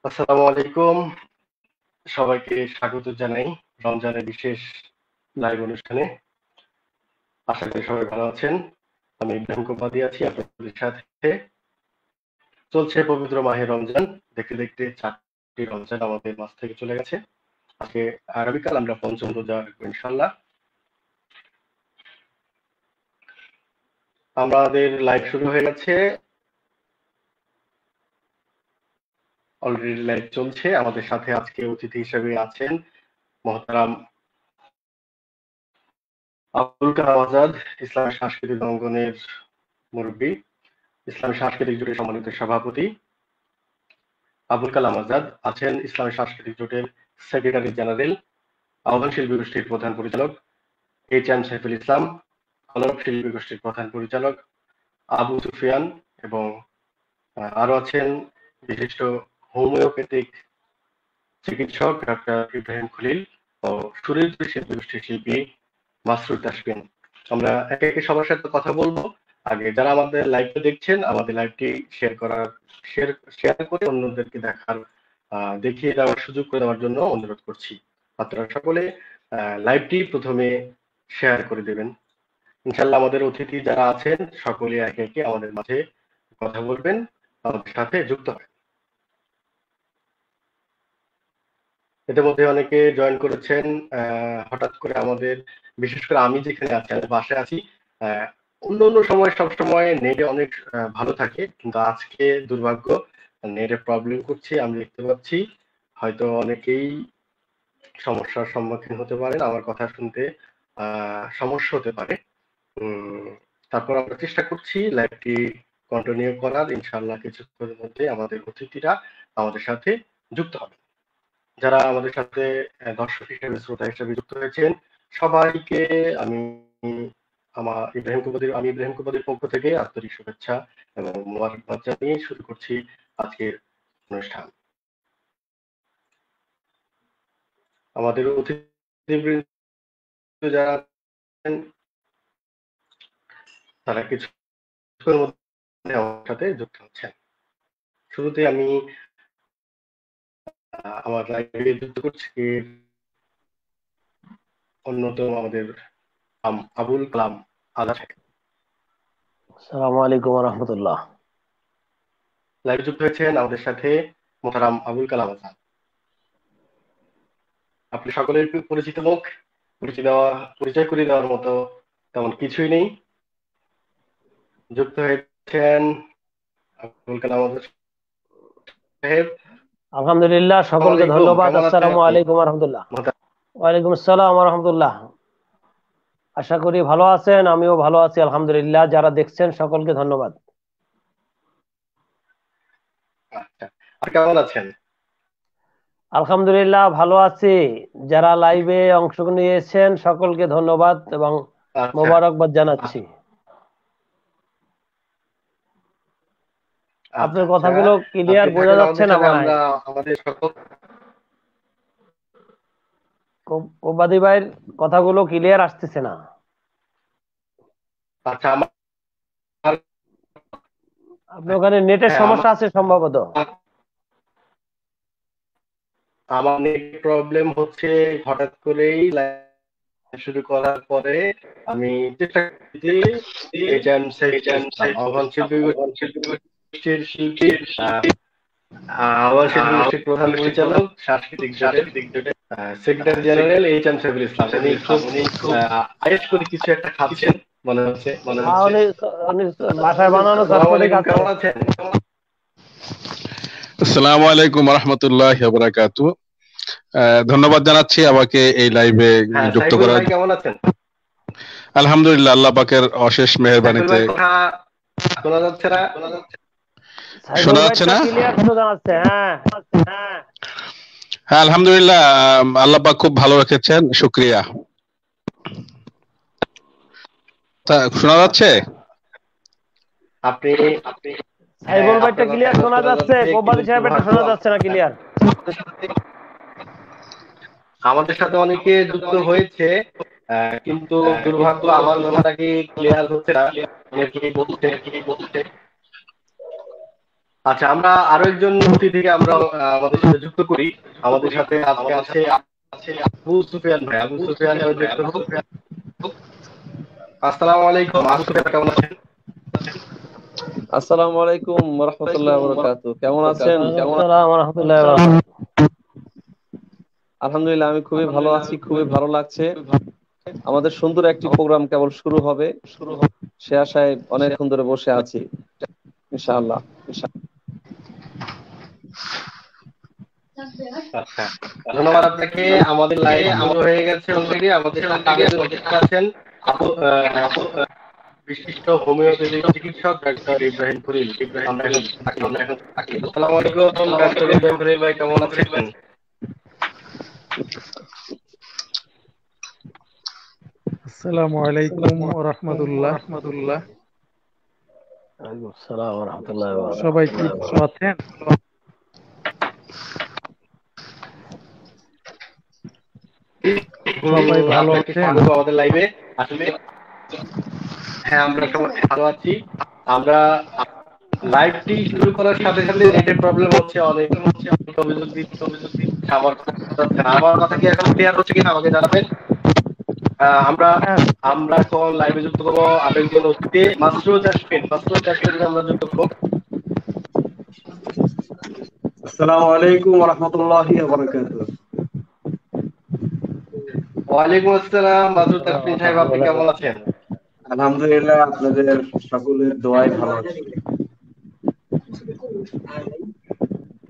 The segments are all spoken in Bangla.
আসসালামু আলাইকুম। সবাইকে স্বাগত জানাই রমজানের বিশেষ লাইভ অনুষ্ঠানে। আশা করি সবাই ভালো আছেন। আমি ইব্রাহিম কোপাদি আছি আপনাদের সাথে। চলছে পবিত্র মাহে রমজান। দেখতে দেখতে 4টি রমজান আমাদের মাঝ থেকে চলে গেছে। আজকে আগামীকাল আমরা পঞ্চম রোজা রাখবো ইনশাআল্লাহ। আমাদের লাইভ শুরু হয়ে গেছে। অলরেডি লাইভ চলছে। আমাদের সাথে আজকে অতিথি হিসেবে আছেন মহতারাম আবুল কালাম আজাদ, ইসলামী সাংস্কৃতিক অঙ্গনের মুরব্বী, ইসলামী সাংস্কৃতিক জোটের সম্মানিত সভাপতি। আবুল কালাম আজাদ আছেন ইসলামী সাংস্কৃতিক জোটের সেক্রেটারি জেনারেল, আহ্বান শিল্পী গোষ্ঠীর প্রধান পরিচালক এইচ.এম. সাইফুল ইসলাম, কলরব শিল্পী গোষ্ঠীর প্রধান পরিচালক আবু সুফিয়ান এবং আরো আছেন বিশিষ্ট হোমিওপ্যাথিক চিকিৎসক ডাক্তার ইব্রাহিম খলিল ও সুরেন্দ্র শিল্পী গোষ্ঠীর শিল্পী মাসরুর তাসকিন। আমরা একে একে সবার সাথে কথা বলবো। আগে যারা আমাদের লাইভটা দেখছেন, আমাদের লাইভটি শেয়ার করে অন্যদেরকে দেখিয়ে দেওয়ার সুযোগ করে দেওয়ার জন্য অনুরোধ করছি। আপনারা সকলে লাইভটি প্রথমে শেয়ার করে দেবেন। ইনশাল্লাহ আমাদের অতিথি যারা আছেন সকলে একে একে আমাদের মাঝে কথা বলবেন, আমাদের সাথে যুক্ত হবে। ইতিমধ্যে অনেকে জয়েন করেছেন। হঠাৎ করে আমাদের, বিশেষ করে আমি যেখানে আছি, আমি বাসায় আছি, অন্য অন্য সময় সবসময় নেটে অনেক ভালো থাকে, কিন্তু আজকে দুর্ভাগ্য নেটে প্রবলেম করছে। আমি দেখতে পাচ্ছি হয়তো অনেকেই সমস্যার সম্মুখীন হতে পারেন, আমার কথা শুনতে সমস্যা হতে পারে। তারপর আমরা চেষ্টা করছি লাইভটি কন্টিনিউ করার। ইনশাআল্লাহ কিছুক্ষণের মধ্যে আমাদের অতিথিরা আমাদের সাথে যুক্ত হবে। যারা আমাদের সাথে দর্শক হিসেবে, শ্রোতা হিসেবে যুক্ত হয়েছেন, সবাইকে আমি ইব্রাহিম কোপাদির পক্ষ থেকে আন্তরিক শুভেচ্ছা এবং মোবারকবাদ জানিয়ে শুরু করছি আজকের অনুষ্ঠান। আমাদের অতিথিবৃন্দ যারা আছেন তারা কিছুক্ষণের মধ্যে আমার সাথে যুক্ত হচ্ছেন। শুরুতে আমি আমার লাইভে যুক্ত করছি অন্যতম আমাদের আবুল কালাম আজাদ। আসসালামু আলাইকুম ওয়া রাহমাতুল্লাহ। লাইভে যুক্ত হয়েছেন আমাদের সাথে মোহতারাম আবুল কালাম আজাদ। আপনি সকলের পরিচিত মুখ, পরিচয় করে দেওয়ার মতো তেমন কিছুই নেই। যুক্ত হয়েছেন আবুল কালাম আজাদ সাহেব। আলহামদুলিল্লাহ, সকলকে ধন্যবাদ। কেমন আছেন আসসালামু আপনি? আলাইকুম ওয়া রাহমাতুল্লাহ। ওয়ালাইকুম আসসালাম ওয়া রাহমাতুল্লাহ। আশা করি ভালো আছেন, আমিও ভালো আছি আলহামদুলিল্লাহ। যারা দেখছেন সকলকে ধন্যবাদ। আচ্ছা, আর কেমন আছেন? আলহামদুলিল্লাহ ভালো আছি। যারা লাইভে অংশ নিয়েছেন সকলকে ধন্যবাদ এবং মোবারকবাদ জানাচ্ছি। আপনার কথাগুলো ক্লিয়ার বোঝা যাচ্ছে না মনে হয়। আমাদের সকল কোবাদি ভাইয়ের কথাগুলো ক্লিয়ার আসতেছে না। আচ্ছা, আপনার ওখানে নেটের সমস্যা আছে সম্ভবত। আমার নেট প্রবলেম হচ্ছে। হঠাৎ করেই শুরু করার পরে আমি চেষ্টা করছি আহ্বান শিল্পী গোষ্ঠীর শিল্পী, আহ্বান শিল্পী গোষ্ঠীর প্রধান পরিচালক, সাংস্কৃতিক জোটের secretary general HM. Saiful Islam. উনি খুব আয়েশ করে কিছু একটা খাচ্ছেন মনে হচ্ছে। বাসায় বানানো চটপটি খাচ্ছেন। কেমন আছেন? আসসালামু আলাইকুম ওয়া রাহমাতুল্লাহি ওয়া বারাকাতুহু। ধন্যবাদ জানাচ্ছি আমাকে এই লাইভে যুক্ত করার জন্য। কেমন আছেন? আলহামদুলিল্লাহ, আল্লাহ পাকের অশেষ মেহেরবানিতে। শোনা যাচ্ছে না? শোনা যাচ্ছে না? ক্লিয়ার শোনা যাচ্ছে। হ্যাঁ, আলহামদুলিল্লাহ, আল্লাহ পাক খুব ভালো রেখেছেন, শুকরিয়া। শোনা যাচ্ছে? আপনি সাইবুল ভাইটা ক্লিয়ার শোনা যাচ্ছে, কোবাদি সাহেবটা শোনা যাচ্ছে না ক্লিয়ার। আমাদের সাথে অনেকে যুক্ত হয়েছে, কিন্তু দুর্ভাগ্য আমার কথাটা কি ক্লিয়ার হচ্ছে না। আচ্ছা, আমরা আরো একজন অতিথিকে আমরা আমাদের সাথে যুক্ত করি। আমাদের সাথে আজকে আছে আবু সুফিয়ান ভাই। আবু সুফিয়ান ভাই যুক্ত হোক। আসসালামু আলাইকুম, আবু সুফিয়ান কেমন আছেন? আসসালামু আলাইকুম ওয়া রাহমাতুল্লাহি ওয়া বারাকাতুহু। কেমন আছেন? আসসালামু আলাইকুম রাহমাতুল্লাহি ওয়া বারাকাতুহু। আলহামদুলিল্লাহ, আমি খুবই ভালো আছি, খুবই ভালো লাগছে। আমাদের সুন্দর একটি প্রোগ্রাম কেবল শুরু হবে, সে আশায় অনেকক্ষণ ধরে বসে আছি ইনশাআল্লাহ। আচ্ছা, ধন্যবাদ আপনাকে। আমাদের লাইভ শুরু হয়ে গেছে অলরেডি। আমাদের সাথে আরেকজন অতিথি আছেন, বিশিষ্ট হোমিওপ্যাথি চিকিৎসক ডাক্তার ইব্রাহিম খলিল। আমরা এখন থাকি। আসসালামু আলাইকুম ডাক্তার ইব্রাহিম খলিল ভাই, কেমন আছেন? আসসালামু আলাইকুম ওয়া রাহমাতুল্লাহ। ওয়ালাইকুম আসসালাম ওয়া রাহমাতুল্লাহি ওয়া বারাকাতুহু। সবাই কি ভালো আছেন? সবাই ভালো আপনাকে আছেন? স্বাগত আমাদের লাইভে। আসলে হ্যাঁ, আমরা সবাই ভালো আছি। আমরা লাইভটি শুরু করার সাথে সাথে নেটের প্রবলেম হচ্ছে, অনেক অভিযোগ দিচ্ছে। আমার কথা কি এখন ক্লিয়ার হচ্ছে কিনা আমাকে জানাবেন। আমরা আমরা এখন লাইভে যুক্ত করবো আরেকজন অতিথি, মাসরুদ আশফিন। মাসরুদ আশফিনকে আমরা যুক্ত করবো। আসসালামু আলাইকুম ওয়া রাহমাতুল্লাহি ওয়া বারাকাতুহু। ওয়ালাইকুম আসসালাম মাসরুদ আশফিন সাহেব, আপনি কেমন আছেন? আলহামদুলিল্লাহ, আপনাদের সকলের দোয়ায় ভালো আছি।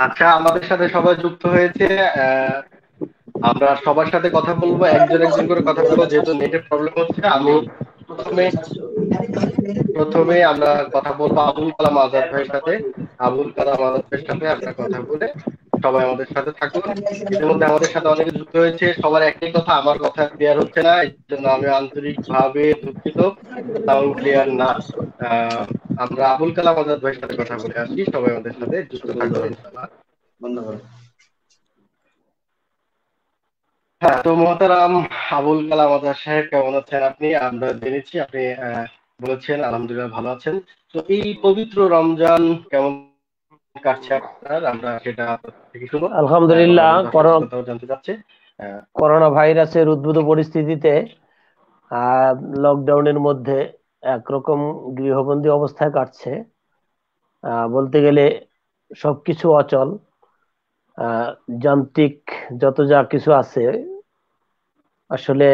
আচ্ছা, আমাদের সাথে সবাই যুক্ত হয়েছে। আমরা সবার সাথে কথা বলবো, একজন একজন করে কথা বলবো, যেহেতু নেটের প্রবলেম হচ্ছে। আমি প্রথমে আমরা কথা বলবো আবুল কালাম আজাদ ভাইয়ের সাথে। আবুল কালাম আজাদ ভাইয়ের সাথে আমরা কথা বলে সবাই আমাদের সাথে থাকুন। ইতিমধ্যে আমাদের সাথে অনেকে যুক্ত হয়েছে, সবার একই কথা, আমার কথা ক্লিয়ার হচ্ছে না, এই জন্য আমি আন্তরিকভাবে দুঃখিত। সাউন্ড ক্লিয়ার না। আমরা আবুল কালাম আজাদ ভাইয়ের সাথে কথা বলে আসি, সবাই আমাদের সাথে যুক্ত থাকবেন ইনশাআল্লাহ। হ্যাঁ, তো মোহতারাম আবুল কালাম আজাদ সাহেব, কেমন আছেন আপনি? আমরা জেনেছি আপনি বলেছেন আলহামদুলিল্লাহ ভালো আছেন। তো এই পবিত্র রমজান কেমন কাটছে আপনার, আমরা সেটা থেকে শুনবো। আলহামদুলিল্লাহ, জানতে চাচ্ছে। করোনা ভাইরাসের উদ্ভূত পরিস্থিতিতে লকডাউনের মধ্যে একরকম গৃহবন্দী অবস্থায় কাটছে। বলতে গেলে সবকিছু অচল। যান্ত্রিক যত যা কিছু আছে, আসলে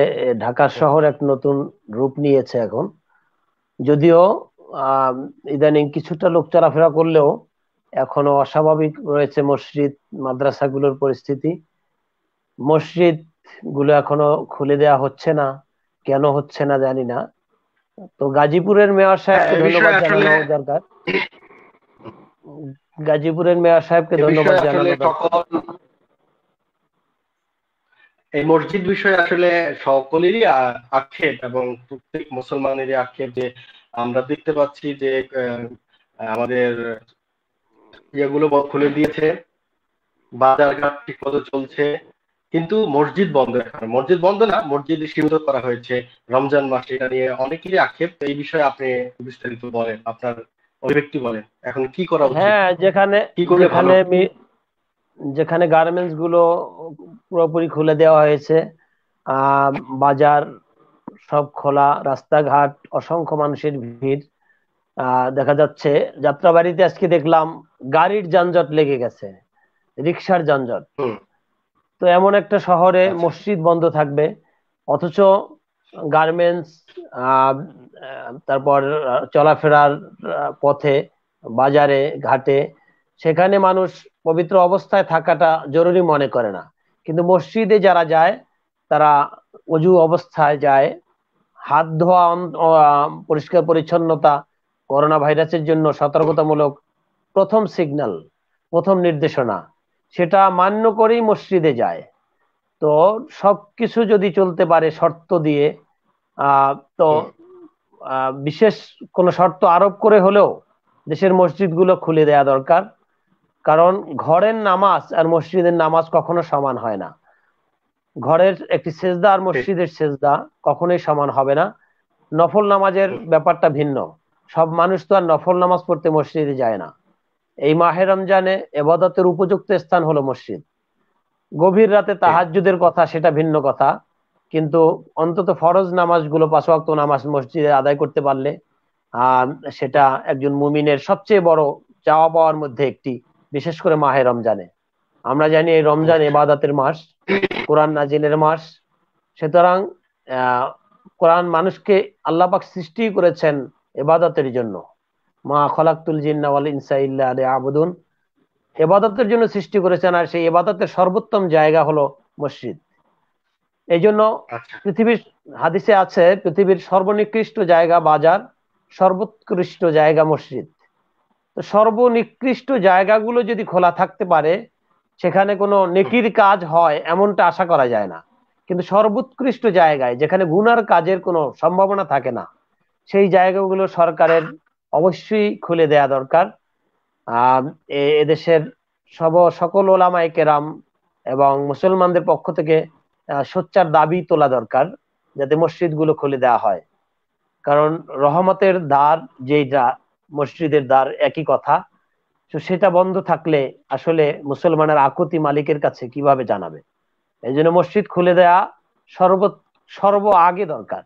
ঢাকা শহর এক নতুন রূপ নিয়েছে এখন। যদিও ইদানিং কিছুটা লোক চলাফেরা করলেও এখনো অস্বাভাবিক রয়েছে মসজিদ মাদ্রাসাগুলোর পরিস্থিতি। মসজিদ গুলো এখনো খুলে দেওয়া হচ্ছে না, কেন হচ্ছে না জানি না। তো গাজীপুরের মেয়র সাহেবকে ধন্যবাদ জানানো দরকার। গাজীপুরের মেয়র সাহেবকে ধন্যবাদ জানানো দরকার। এই মসজিদ বিষয়ে আসলে সকলেরই আক্ষেপ, এবং প্রত্যেক মুসলমানেরই আক্ষেপ যে আমরা দেখতে পাচ্ছি যে আমাদের ইয়েগুলো খুলে দিয়েছে, বাজারঘাট ঠিক মতো চলছে, কিন্তু মসজিদ বন্ধ। এখন মসজিদ বন্ধ না, মসজিদ সীমিত করা হয়েছে রমজান মাসে। এটা নিয়ে অনেকেরই আক্ষেপ। তো এই বিষয়ে আপনি বিস্তারিত বলেন, আপনার অভিব্যক্তি বলেন, এখন কি করা উচিত? হ্যাঁ, যেখানে গার্মেন্টস গুলো পুরোপুরি খুলে দেওয়া হয়েছে, বাজার সব খোলা, রাস্তাঘাট অসংখ্য মানুষের ভিড়। দেখা যাচ্ছে যাত্রাবাড়িতে আজকে দেখলাম গাড়ির যানজট লেগে গেছে, রিক্সার যানজট। তো এমন একটা শহরে মসজিদ বন্ধ থাকবে, অথচ গার্মেন্টস, তারপর চলাফেরার পথে, বাজারে ঘাটে, সেখানে মানুষ পবিত্র অবস্থায় থাকাটা জরুরি মনে করে না। কিন্তু মসজিদে যারা যায় তারা অজু অবস্থায় যায়। হাত ধোয়া, পরিষ্কার পরিচ্ছন্নতা করোনা ভাইরাসের জন্য সতর্কতামূলক প্রথম সিগন্যাল, প্রথম নির্দেশনা, সেটা মান্য করেই মসজিদে যায়। তো সবকিছু যদি চলতে পারে শর্ত দিয়ে, তো বিশেষ কোনো শর্ত আরোপ করে হলেও দেশের মসজিদগুলো খুলে দেয়া দরকার। কারণ ঘরের নামাজ আর মসজিদের নামাজ কখনো সমান হয় না। ঘরের একটি সেজদা আর মসজিদের সেজদা কখনোই সমান হবে না। নফল নামাজের ব্যাপারটা ভিন্ন। সব মানুষ তো আর নফল নামাজ পড়তে মসজিদে যায় না। এই মাহে রমজানে ইবাদতের উপযুক্ত স্থান হলো মসজিদ। গভীর রাতে তাহাজ্জুদের কথা সেটা ভিন্ন কথা, কিন্তু অন্তত ফরজ নামাজগুলো 5 ওয়াক্ত নামাজ মসজিদে আদায় করতে পারলে সেটা একজন মুমিনের সবচেয়ে বড় চাওয়া পাওয়ার মধ্যে একটি, বিশেষ করে মাহে রমজানে। আমরা জানি এই রমজান ইবাদতের মাস, কোরআন নাজিলের মাস। সুতরাং কোরআন মানুষকে আল্লাহ পাক সৃষ্টি করেছেন ইবাদতের জন্য। মা খলাকতুল জিন্না ওয়াল ইনসা ইল্লা লিয়াবুদুন, ইবাদতের জন্য সৃষ্টি করেছেন, আর সেই ইবাদতের সর্বোত্তম জায়গা হলো মসজিদ। এই জন্য পৃথিবীর হাদিসে আছে পৃথিবীর সর্বনিকৃষ্ট জায়গা বাজার, সর্বোৎকৃষ্ট জায়গা মসজিদ। তো সর্বনিকৃষ্ট জায়গাগুলো যদি খোলা থাকতে পারে, সেখানে কোনো নেকির কাজ হয় এমনটা আশা করা যায় না। কিন্তু সর্বোৎকৃষ্ট জায়গায় যেখানে গুনার কাজের কোনো সম্ভাবনা থাকে না, সেই জায়গাগুলো সরকারের অবশ্যই খুলে দেয়া দরকার। এদেশের সকল ওলামায়ে কেরাম এবং মুসলমানদের পক্ষ থেকে সোচ্চার দাবি তোলা দরকার যাতে মসজিদগুলো খুলে দেওয়া হয়। কারণ রহমতের দ্বার যেটা মসজিদের দ্বার, একই কথা। তো সেটা বন্ধ থাকলে আসলে মুসলমানের আকুতি মালিকের কাছে কিভাবে জানাবে? এই জন্য মসজিদ খুলে দেয়া সর্ব আগে দরকার।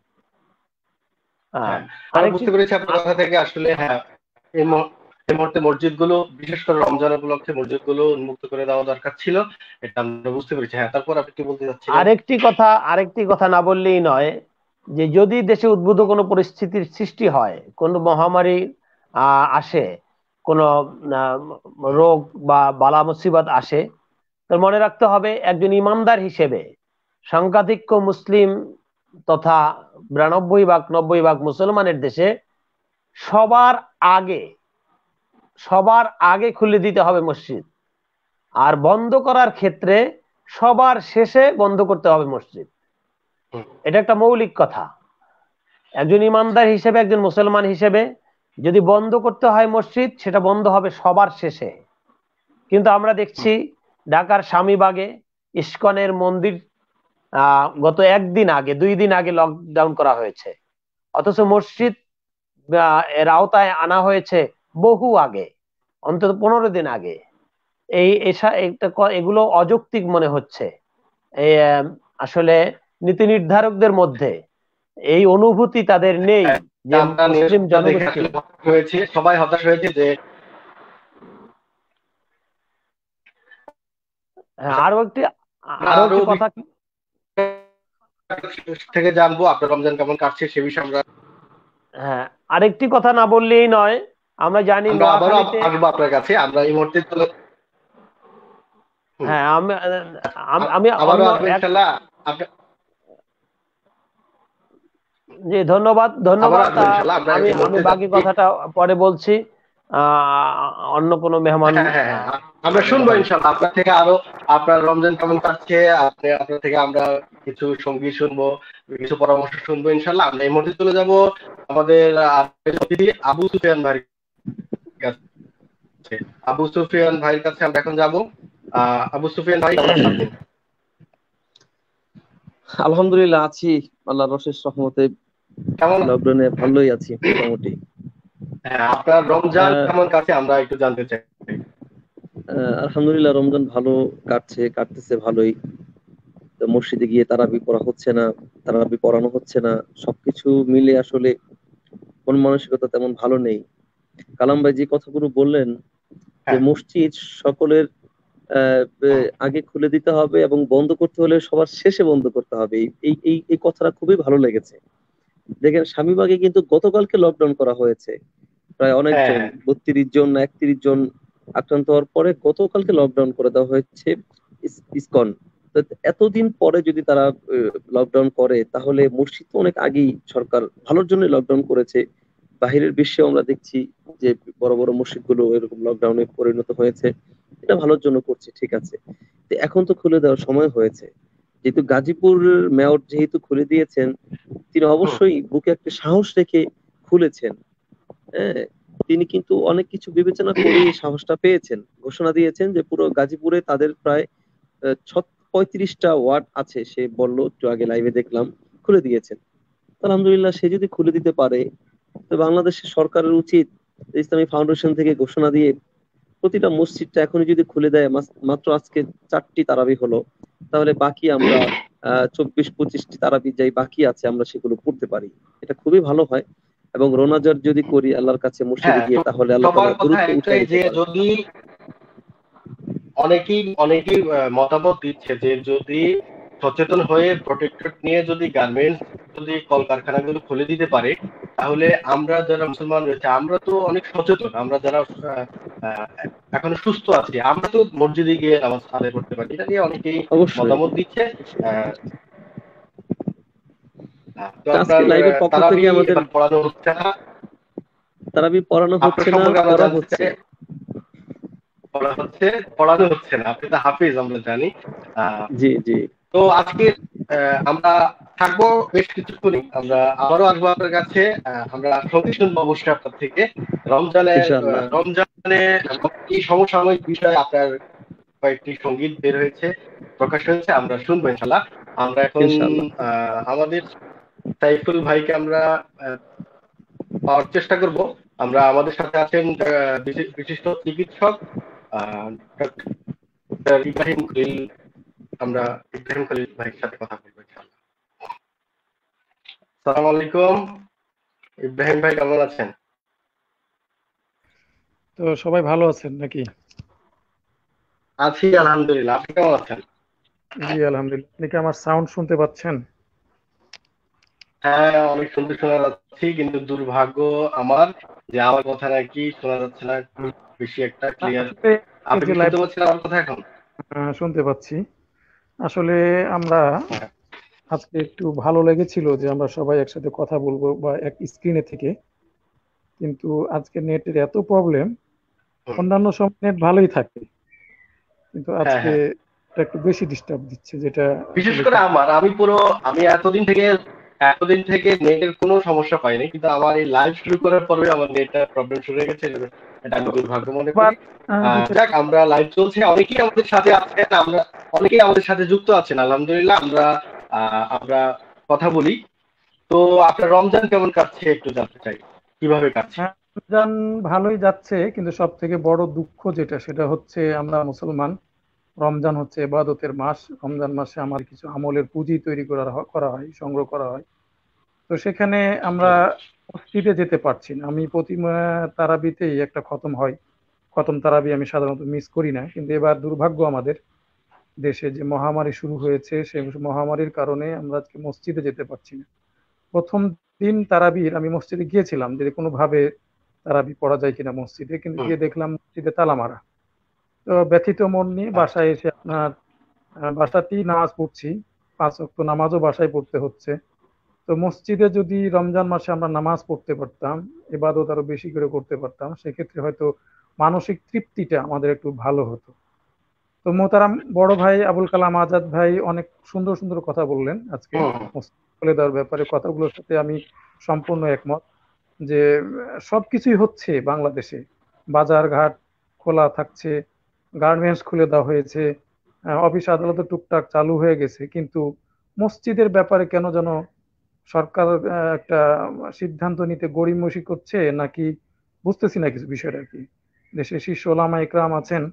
বুঝতে পেরেছি আপনার কথা থেকে। আসলে হ্যাঁ, এই মুহূর্তে মসজিদগুলো, বিশেষ করে রমজান উপলক্ষে মসজিদগুলো উন্মুক্ত করে দেওয়া দরকার ছিল, এটা আমরা বুঝতে পেরেছি। হ্যাঁ, তারপর আপনি কি বলতে চাচ্ছেন? আরেকটি কথা না বললেই নয়, যে যদি দেশে উদ্ভূত কোনো পরিস্থিতির সৃষ্টি হয়, কোন মহামারী আসে, কোন রোগ বা বালা মুসিবত আসে, তো মনে রাখতে হবে একজন ইমানদার হিসেবে সংখ্যাধিক্য মুসলিম তথা 92 ভাগ 90 ভাগ মুসলমানের দেশে সবার আগে খুলে দিতে হবে মসজিদ। আর বন্ধ করার ক্ষেত্রে সবার শেষে বন্ধ করতে হবে মসজিদ। এটা একটা মৌলিক কথা। একজন ইমানদার হিসেবে, একজন মুসলমান হিসেবে যদি বন্ধ করতে হয় মসজিদ, সেটা বন্ধ হবে সবার শেষে। কিন্তু আমরা দেখছি ঢাকার স্বামীবাগে ইস্কনের মন্দির গত 1 দিন আগে 2 দিন আগে লকডাউন করা হয়েছে, অথচ মসজিদ এর আওতায় আনা হয়েছে বহু আগে, অন্তত 15 দিন আগে। এগুলো অযৌক্তিক মনে হচ্ছে। আসলে নীতি নির্ধারকদের মধ্যে এই অনুভূতি তাদের নেই যে মুসলিম জনগোষ্ঠী হয়েছে, সবাই হতাশ হয়েছে যে আরো একটি কথা থেকে জানবো আপনার রমজান কেমন কাটছে সে বিষয়ে আমরা। হ্যাঁ, আরেকটি কথা না বললেই নয়, আমরা জানি আবারও আসবো আপনার কাছে। আমরা এই মুহূর্তে হ্যাঁ, আমি জি ধন্যবাদ। আমি বাকি কথাটা পরে বলছি, অন্য কোনো মেহমান। আমরা শুনবো ইনশাআল্লাহ আপনার থেকে আরো আপনার রমজান কেমন কাটছে, আপনার থেকে আমরা কিছু সঙ্গী শুনবো, কিছু পরামর্শ শুনবো ইনশাআল্লাহ। আমরা এই মুহূর্তে চলে যাব আমাদের অতিথি আবু সুফিয়ান ভাইয়ের কাছে। আবু সুফিয়ান ভাইয়ের কাছে আমরা এখন যাব। আবু সুফিয়ান ভাই, আলহামদুলিল্লাহ আছি, আল্লাহর অশেষ রহমতে লকডাউনে ভালোই আছি মোটামুটি। আপনার রমজান কেমন কাটছে আমরা একটু জানতে চাই। আলহামদুলিল্লাহ রমজান ভালো কাটতেছে ভালোই। মসজিদে গিয়ে তারাবি পড়া হচ্ছে না, তারাবি পড়ানো হচ্ছে না, সবকিছু মিলে আসলে মন মানসিকতা তেমন ভালো নেই। কালাম ভাই যে কথাগুলো বললেন যে মসজিদ সকলের আগে খুলে দিতে হবে এবং বন্ধ করতে হলে সবার শেষে বন্ধ করতে হবে, এই কথাটা খুবই ভালো লেগেছে। দেখেন স্বামীবাগে কিন্তু গতকালকে লকডাউন করা হয়েছে, প্রায় অনেকজন 32 জন না 31 জন আক্রান্ত হওয়ার পরে গতকালকে লকডাউন করে দেওয়া হয়েছে ইসকন। এতদিন পরে যদি তারা লকডাউন করে, তাহলে মসজিদ তো অনেক আগেই সরকার ভালোর জন্য লকডাউন করেছে। বাহিরের বিশ্বে আমরা দেখছি যে বড় বড় মসজিদগুলো এরকম লকডাউনে পরিণত হয়েছে, এটা ভালোর জন্য করছে, ঠিক আছে। এখন তো খুলে দেওয়ার সময় হয়েছে, যেহেতু গাজীপুর মেয়র যেহেতু খুলে দিয়েছেন, তিনি অবশ্যই বুকে একটা সাহস রেখে খুলেছেন। হ্যাঁ, তিনি কিন্তু অনেক কিছু বিবেচনা করে সাহসটা পেয়েছেন। ঘোষণা দিয়েছেন যে পুরো গাজীপুরে তাদের প্রায় 35টা ওয়ার্ড আছে, সে বললো একটু আগে লাইভে দেখলাম, খুলে দিয়েছেন। আলহামদুলিল্লাহ, সে যদি খুলে দিতে পারে তো বাংলাদেশের সরকারের উচিত ইসলামী ফাউন্ডেশন থেকে ঘোষণা দিয়ে প্রতিটা মসজিদটা এখনই যদি খুলে দেয়, মাত্র আজকে 4টি তারাবি হলো, তাহলে বাকি আমরা 24-25টি তারাবি যাই বাকি আছে আমরা সেগুলো পড়তে পারি। এটা খুবই ভালো হয়। এবং রোনাজার যদি করি আল্লাহর কাছে মসজিদে হ্যাঁ, গিয়ে, তাহলে আল্লাহ সবার তাআলা কথা দূরত্ব উঠাই একটাই দিতে যে পারে। যদি অনেকেই মতামত দিচ্ছে যে যদি সচেতন হয়ে প্রোটেক্টর নিয়ে যদি গার্মেন্টস যদি কলকারখানাগুলো খুলে দিতে পারে, তাহলে আমরা যারা মুসলমান রয়েছে আমরা তো অনেক সচেতন, আমরা যারা আহ, এখনো সুস্থ আছি আমরা তো মসজিদে গিয়ে নামাজ আদায় করতে পারি। এটা নিয়ে অনেকেই অবশ্যই মতামত দিচ্ছে। আহ, তো আজকে আপনার লাইভের পক্ষ তারাবি থেকে আমাদের এবার পড়ানো হচ্ছে না, তারাবি পড়ানো আপনার হচ্ছে না, সম্পর্কে আমরা পড়া জানতে হচ্ছে। চাই। পড়ানো হচ্ছে না, আপনি তো হাফিজ আমরা জানি। জি জি, তো আজকে আমরা থাকবো বেশ কিছুক্ষণই, আমরা আবারও আসবো আপনার কাছে। আমরা সঙ্গীত শুনবো অবশ্যই আপনার থেকে ইনশাআল্লাহ। রমজানে এই সমসাময়িক বিষয়ে আপনার কয়েকটি সঙ্গীত বের হয়েছে, প্রকাশ হয়েছে, আমরা শুনবো ইনশাল্লাহ। আমরা এখন ইনশাআল্লাহ। আমাদের সাইফুল ভাইকে আমরা পাওয়ার চেষ্টা করব। আমরা আমাদের সাথে আছেন বিশিষ্ট চিকিৎসক ডক্টর ইব্রাহিম খলিল। আমরা ইব্রাহিম খলিল ভাইয়ের সাথে কথা বলবো ইনশাআল্লাহ। আসসালামু আলাইকুম ইব্রাহিম ভাই, কেমন আছেন? তো সবাই ভালো আছেন নাকি? আছি আলহামদুলিল্লাহ, আপনি কেমন আছেন? জি আলহামদুলিল্লাহ। আপনি কি আমার সাউন্ড শুনতে পাচ্ছেন? হ্যাঁ, অনেক সুন্দর শোনা যাচ্ছে, কিন্তু দুর্ভাগ্য আমার যে আমার কথা নাকি শোনা যাচ্ছে না খুব বেশি একটা ক্লিয়ার। আসলে এই আপনি যে কি লাইভ শুনতে পাচ্ছেন আমার কথা এখন? শুনতে পাচ্ছি। আসলে আমরা আজকে একটু ভালো লেগেছিল যে আমরা সবাই একসাথে কথা বলবো বা এক স্ক্রিনে থেকে, কিন্তু আজকে নেটের এত প্রবলেম। অন্যান্য সময় নেট ভালোই থাকে, কিন্তু হ্যাঁ আজকে হ্যাঁ, এটা একটু বেশি ডিস্টার্ব দিচ্ছে, যেটা বিশেষ আসলে করে আমি এতদিন থেকে নেটের কোনো সমস্যা পাইনি, কিন্তু আমার এই লাইভ শুরু করার পরে আমার নেটটা প্রবলেম শুরু হয়ে গেছে। এটা আমি দুর্ভাগ্য মনে করি। বিষয়। যাক, আমরা লাইভ চলছে, অনেকেই আমাদের সাথে আছেন, অনেকেই আমাদের সাথে যুক্ত আছেন আলহামদুলিল্লাহ। আমরা কথা বলি। তো আপনার রমজান কেমন কাটছে একটু জানতে চাই, কিভাবে কাটছে? রমজান ভালোই যাচ্ছে, কিন্তু সব থেকে বড় দুঃখ যেটা, সেটা হচ্ছে আমরা মুসলমান, রমজান হচ্ছে ইবাদতের মাস। রমজান মাসে আমার কিছু আমলের পুঁজি তৈরি করা হয়, সংগ্রহ করা হয়। তো সেখানে আমরা মসজিদে যেতে পারছি না। আমি প্রতি তারাবিতেই একটা খতম হয়, খতম তারাবি আমি সাধারণত মিস করি না, কিন্তু এবার দুর্ভাগ্য আমাদের দেশে যে মহামারী শুরু হয়েছে, সেই মহামারীর কারণে আমরা আজকে মসজিদে যেতে পারছি না। প্রথম দিন তারাবির আমি মসজিদে গিয়েছিলাম যে কোনোভাবে তারাবি পড়া যায় কিনা মসজিদে, কিন্তু গিয়ে দেখলাম মসজিদে তালা মারা। তো ব্যথিত মন নিয়ে বাসায় এসে আপনার বাসাতেই নামাজ পড়ছি। 5 ওয়াক্ত নামাজও বাসায় পড়তে হচ্ছে। তো মসজিদে যদি রমজান মাসে আমরা নামাজ পড়তে পারতাম, ইবাদত আরো বেশি করে করতে পারতাম, সেক্ষেত্রে হয়তো মানসিক তৃপ্তিটা আমাদের একটু ভালো হতো। তো মোহতারাম বড় ভাই আবুল কালাম আজাদ ভাই অনেক সুন্দর সুন্দর কথা বললেন আজকে মসজিদ খুলে দেওয়ার ব্যাপারে। কথাগুলোর সাথে আমি সম্পূর্ণ একমত যে সবকিছুই হচ্ছে বাংলাদেশে। বাজার ঘাট খোলা থাকছে, গার্মেন্টস খুলে দেওয়া হয়েছে, অফিস আদালত টুকটাক চালু হয়ে গেছে, কিন্তু মসজিদের ব্যাপারে কেন যেন সরকার একটা সিদ্ধান্ত নিতে গড়িমসি করছে নাকি, বুঝতেছি না কিছু বিষয়টা কি। দেশের শীর্ষ ওলামা ইকরাম আছেন,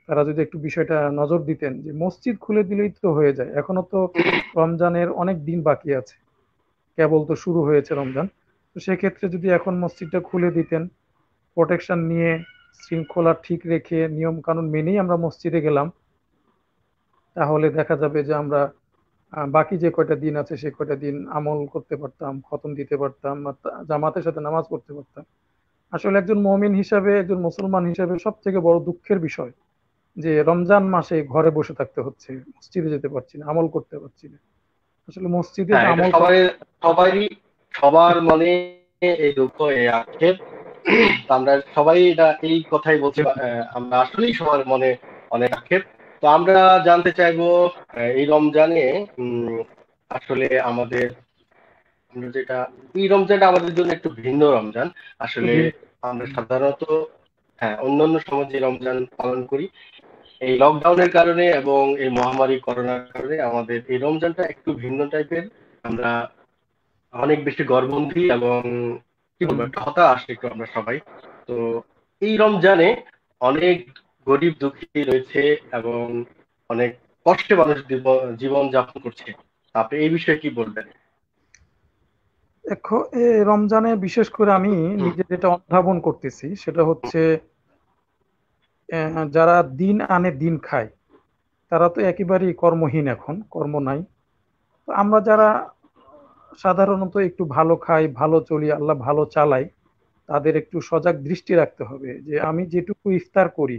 তারা যদি একটু বিষয়টা নজর দিতেন যে মসজিদ খুলে দিলেই তো হয়ে যায়। এখনো তো রমজানের অনেক দিন বাকি আছে, কেবল তো শুরু হয়েছে রমজান। তো সেক্ষেত্রে যদি এখন মসজিদটা খুলে দিতেন, প্রোটেকশন নিয়ে, শৃঙ্খলা ঠিক রেখে, নিয়ম কানুন মেনেই আমরা মসজিদে গেলাম, তাহলে দেখা যাবে যে আমরা বাকি যে কয়টা দিন আছে সে কয়টা দিন আমল করতে পারতাম, খতম দিতে পারতাম, আর জামাতের সাথে নামাজ পড়তে পারতাম। আসলে একজন মুমিন হিসাবে, একজন মুসলমান হিসাবে সব থেকে বড় দুঃখের বিষয় যে রমজান মাসে ঘরে বসে থাকতে হচ্ছে, মসজিদে যেতে পারছি না, আমল করতে পারছি না। আসলে মসজিদে হ্যাঁ, যে এটা আমল সবার মনে এই দুঃখ, এই আক্ষেপ। আমরা সবাই এই কথাই বলছি, আমরা আসলেই সবার মনে অনেক আক্ষেপ। তো আমরা জানতে চাইবো এই রমজানে আসলে এই রমজানটা আমাদের জন্য একটু ভিন্ন রমজান। আসলে আমরা সাধারণত অন্যান্য সময় যে রমজান পালন করি, এই লকডাউনের কারণে এবং এই মহামারী করোনার কারণে আমাদের এই রমজানটা একটু ভিন্ন টাইপের। আমরা অনেক বেশি ঘরবন্দি এবং কি বলবো, একটা হতাশ একটু আমরা সবাই। তো এই রমজানে অনেক গরিব দুঃখী রয়েছে এবং অনেক কষ্টে মানুষ জীবন যাপন করছে। আপনি এই বিষয়ে কি বলবেন? দেখো, রমজানে বিশেষ করে আমি নিজে যেটা অনুধাবন করতেছি সেটা হচ্ছে যারা দিন আনে দিন খায় তারা তো একেবারেই কর্মহীন, এখন কর্ম নাই। তো আমরা যারা সাধারণত একটু ভালো খাই, ভালো চলি, আল্লাহ ভালো চালাই, তাদের একটু সজাগ দৃষ্টি রাখতে হবে যে আমি যেটুকু ইফতার করি,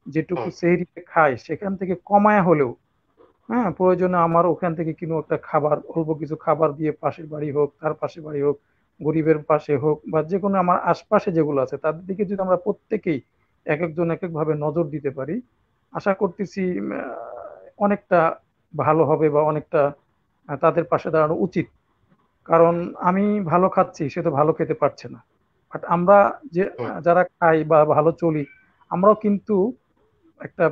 যেটুকু সেহরিতে খাই, সেখান থেকে কমায়া হলেও হ্যাঁ প্রয়োজনে আমার ওখান থেকে কিনো একটা খাবার, অল্প কিছু খাবার দিয়ে পাশের বাড়ি হোক, তার পাশে বাড়ি হোক, গরিবের পাশে হোক, বা যে কোনো আমার আশপাশে যেগুলো আছে তাদের দিকে যদি আমরা প্রত্যেকেই এক একজন এক এক ভাবে নজর দিতে পারি, আশা করতেছি অনেকটা ভালো হবে, বা অনেকটা তাদের পাশে দাঁড়ানো উচিত। কারণ আমি ভালো খাচ্ছি, সে তো ভালো খেতে পারছে না। বাট আমরা যে যারা খাই বা ভালো চলি, আমরাও কিন্তু একটা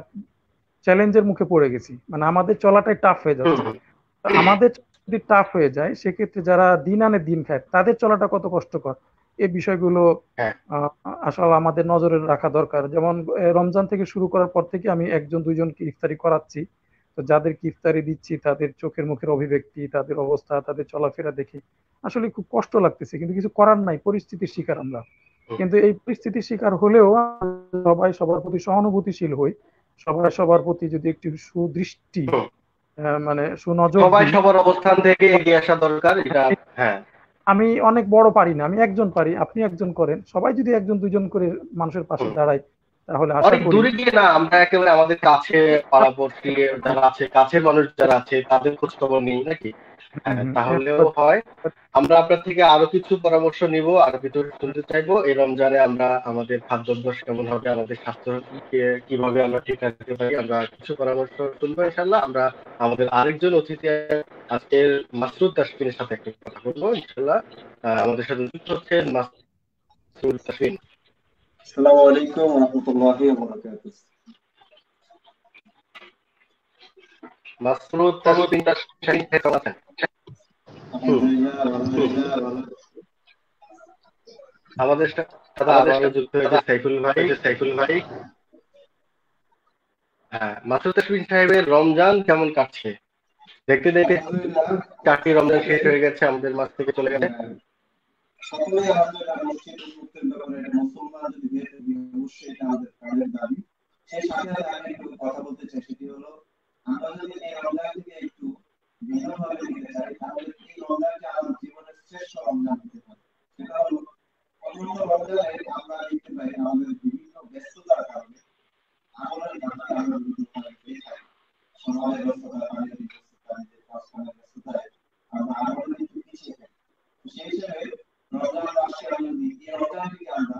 চ্যালেঞ্জের মুখে পড়ে গেছি, মানে আমাদের চলাটাই টাফ হয়ে যাচ্ছে। আমাদের যদি টাফ হয়ে যায়, সেক্ষেত্রে যারা দিন আনে দিন খায় তাদের চলাটা কত কষ্টকর, এই বিষয়গুলো আসলে আমাদের নজরে রাখা দরকার। যেমন রমজান থেকে শুরু করার পর থেকে আমি একজন দুইজনকে ইফতারি করাচ্ছি। তো যাদেরকে ইফতারি দিচ্ছি তাদের চোখের মুখের অভিব্যক্তি, তাদের অবস্থা, তাদের চলাফেরা দেখে আসলে খুব কষ্ট লাগতেছে, কিন্তু কিছু করার নাই, পরিস্থিতির শিকার আমরা। কিন্তু এই পরিস্থিতির শিকার হলেও সবাই সবার প্রতি সহানুভূতিশীল হই, সবাই সবার প্রতি যদি একটু সুদৃষ্টি মানে সুনজর, সবাই সবার অবস্থান থেকে এগিয়ে আসা দরকার। এটা হ্যাঁ, আমি অনেক বড় পারি না, আমি একজন পারি, আপনি একজন করেন, সবাই যদি একজন দুজন করে মানুষের পাশে দাঁড়ায়, তাহলে আশা অনেক করি দূরে গিয়ে না, আমরা একেবারে আমাদের কাছে পাড়াপড়শি যারা আছে, কাছের মানুষ যারা আছে তাদের খোঁজ খবর নিই নাকি, তাহলেও হয়। আমরা আপনার থেকে আরো কিছু পরামর্শ নিব, আরো কিছু শুনতে চাইবো। এই রমজানে আমরা আমাদের খাদ্যাভ্যাস কেমন হবে, আমাদের স্বাস্থ্য কিভাবে আমরা ঠিক রাখতে পারি, আমরা কিছু পরামর্শ শুনবো ইনশাল্লাহ। আমরা আমাদের আরেকজন অতিথি আজকের মাসরুদ তাসফিনের সাথে একটু কথা বলবো ইনশাল্লাহ। আমাদের সাথে যুক্ত হচ্ছেন মাসরুদ তাসফিন। আসসালামু আলাইকুম ওয়া রাহমাতুল্লাহি ওয়া বারাকাতুহু। মাসরুদ তাসফিন কেমন আছেন? আমাদের সাথে আবারও যুক্ত হয়েছে সাইফুল ভাই। হ্যাঁ, মাসুদ তাসফিন সাহেবের রমজান কেমন কাটছে? দেখতে দেখতে 4টি রমজান শেষ হয়ে গেছে, আমাদের মাঝ থেকে চলে গেছে। সকলে আলহামদুলিল্লাহ মসজিদ মুক্তির ব্যাপারে এটা মুসলমান যদি হয়ে থাকি অবশ্যই এটা আমাদের প্রাণের দাবি। সেই সাথে আমি একটু কথা বলতে চাই, সেটি হলো আমরা যদি এই রমজান থেকে একটু ভিন্নভাবে নিতে চাই, তাহলে এই রমজানকে আমার জীবনের শ্রেষ্ঠ রমজান হতে পারে। সেটা হলো অন্যান্য রমজানে আমরা দেখতে পাই আমাদের বিভিন্ন ব্যস্ততার কারণে আমাদের ঘাটতি আমরা বিভিন্নভাবে পেয়ে থাকি। সমাজের ব্যস্ততা, পারিবারিক ব্যস্ততা, নিজের কাজকর্মের ব্যস্ততায় আমরা আরো একটু পিছিয়ে থাকি। সেই হিসেবে রমজান মাসে আমরা এই রমজান থেকে আমরা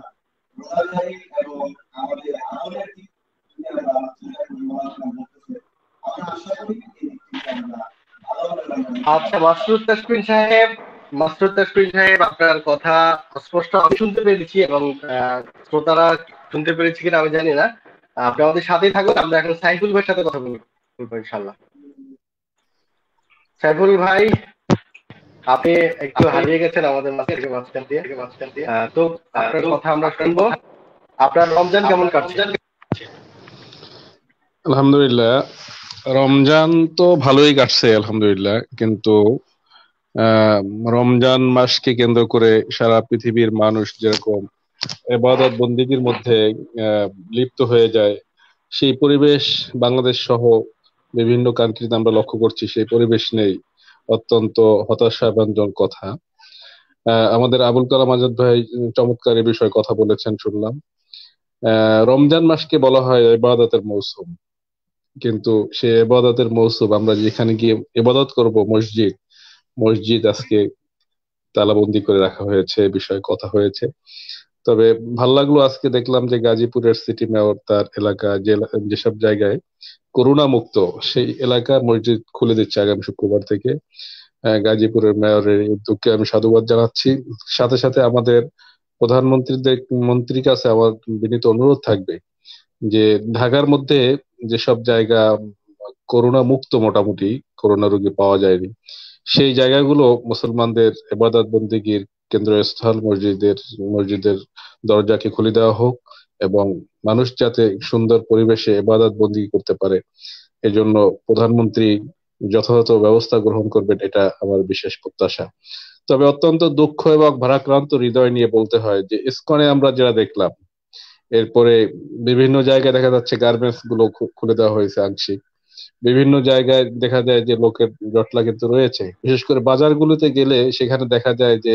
রোজাদারি এবং আমাদের আমলের দিক থেকে আমরা চিন্তা করি, পড়াশোনা করতেছে, আমরা আশা করি এই দিক থেকে আমরা ভালোভাবে রমজান। আচ্ছা মাসরুদ তাসফিন সাহেব, আপনার কথা স্পষ্ট আমি শুনতে পেরেছি এবং শ্রোতারা শুনতে পেরেছি কিনা আমি জানি না। আপনি আমাদের সাথেই থাকুন, আমরা এখন সাইফুল ভাইয়ের সাথে কথা বলবো ইনশাল্লাহ। সাইফুল ভাই, আপনি একটু হারিয়ে গেছেন আমাদের মাঝখান দিয়ে, তো আপনার কথা আমরা শুনবো। আপনার রমজান কেমন কাটছে? আলহামদুলিল্লাহ, রমজান তো ভালোই কাটছে আলহামদুলিল্লাহ, কিন্তু রমজান মাসকে কেন্দ্র করে সারা পৃথিবীর মানুষ যেরকম ইবাদত বন্দেগীর মধ্যে লিপ্ত হয়ে যায়, সেই পরিবেশ বাংলাদেশ সহ বিভিন্ন কান্ট্রিতে আমরা লক্ষ্য করছি। সেই পরিবেশ নেই, অত্যন্ত হতাশাব্যঞ্জক কথা। আমাদের আবুল কালাম আজাদ ভাই চমৎকার এই বিষয়ে কথা বলেছেন শুনলাম। রমজান মাসকে বলা হয় ইবাদতের মৌসুম, কিন্তু সে ইবাদতের মৌসুম আমরা যেখানে গিয়ে ইবাদত করব, মসজিদ আজকে তালাবন্দি করে রাখা হয়েছে, বিষয়ে কথা হয়েছে। তবে ভাল লাগলো, আজকে দেখলাম যে গাজীপুরের সিটি মেয়র তার এলাকা যেসব জায়গায় করোনা মুক্ত সেই এলাকার মসজিদ খুলে দিচ্ছে আগামী শুক্রবার থেকে। গাজীপুরের মেয়রের উদ্যোগকে আমি সাধুবাদ জানাচ্ছি। সাথে সাথে আমাদের মন্ত্রীর কাছে আমার বিনীত অনুরোধ থাকবে যে ঢাকার মধ্যে যেসব জায়গা করোনা মুক্ত, মোটামুটি করোনা রোগী পাওয়া যায়নি, সেই জায়গাগুলো মুসলমানদের ইবাদত বন্দেগীর কেন্দ্রস্থল, মসজিদের দরজাকে খুলে দেওয়া হোক এবং মানুষ যাতে সুন্দর পরিবেশে ইবাদত বন্দেগী করতে পারে, এজন্য প্রধানমন্ত্রী যথাযথ ব্যবস্থা গ্রহণ করবেন, এটা আমার বিশেষ প্রত্যাশা। তবে অত্যন্ত দুঃখ এবং ভারাক্রান্ত হৃদয় নিয়ে বলতে হয় যে ইসকনে আমরা যারা দেখলাম, এরপরে বিভিন্ন জায়গায় দেখা যাচ্ছে গার্মেন্টস গুলো খুলে দেওয়া হয়েছে আংশিক, বিভিন্ন জায়গায় দেখা যায় যে লোকের জটলা কিন্তু রয়েছে। বিশেষ করে বাজারগুলোতে গেলে সেখানে দেখা যায় যে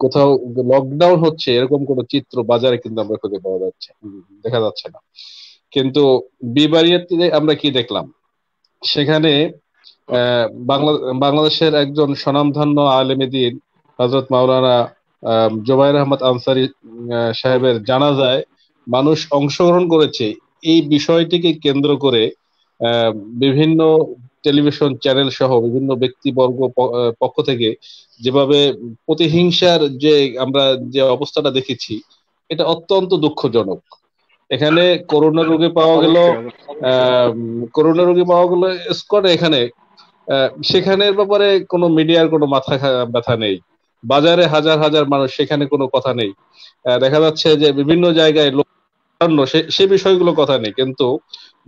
কোথাও লকডাউন হচ্ছে এরকম কোনো চিত্র বাজারে কিন্তু আমরা খুঁজে পাওয়া যাচ্ছে, দেখা যাচ্ছে না। কিন্তু বিবাড়িয়াতে আমরা কি দেখলাম, সেখানে বাংলাদেশের একজন স্বনামধন্য আলেমে দ্বীন হযরত মাওলানা জুবায়ের আহমদ আনসারী সাহেবের জানাজায় মানুষ অংশগ্রহণ করেছে। এই বিষয়টিকে কেন্দ্র করে বিভিন্ন টেলিভিশন চ্যানেল সহ বিভিন্ন ব্যক্তিবর্গ পক্ষ থেকে যেভাবে প্রতিহিংসার যে আমরা যে অবস্থাটা দেখেছি, এটা অত্যন্ত দুঃখজনক। এখানে করোনা রোগী পাওয়া গেল, স্কোয়াডে এখানে, সেখানের ব্যাপারে কোনো মিডিয়ার কোনো মাথা ব্যথা নেই। বাজারে হাজার হাজার মানুষ, সেখানে কোনো কথা নেই। দেখা যাচ্ছে যে বিভিন্ন জায়গায় সে বিষয়গুলো কথা নেই, কিন্তু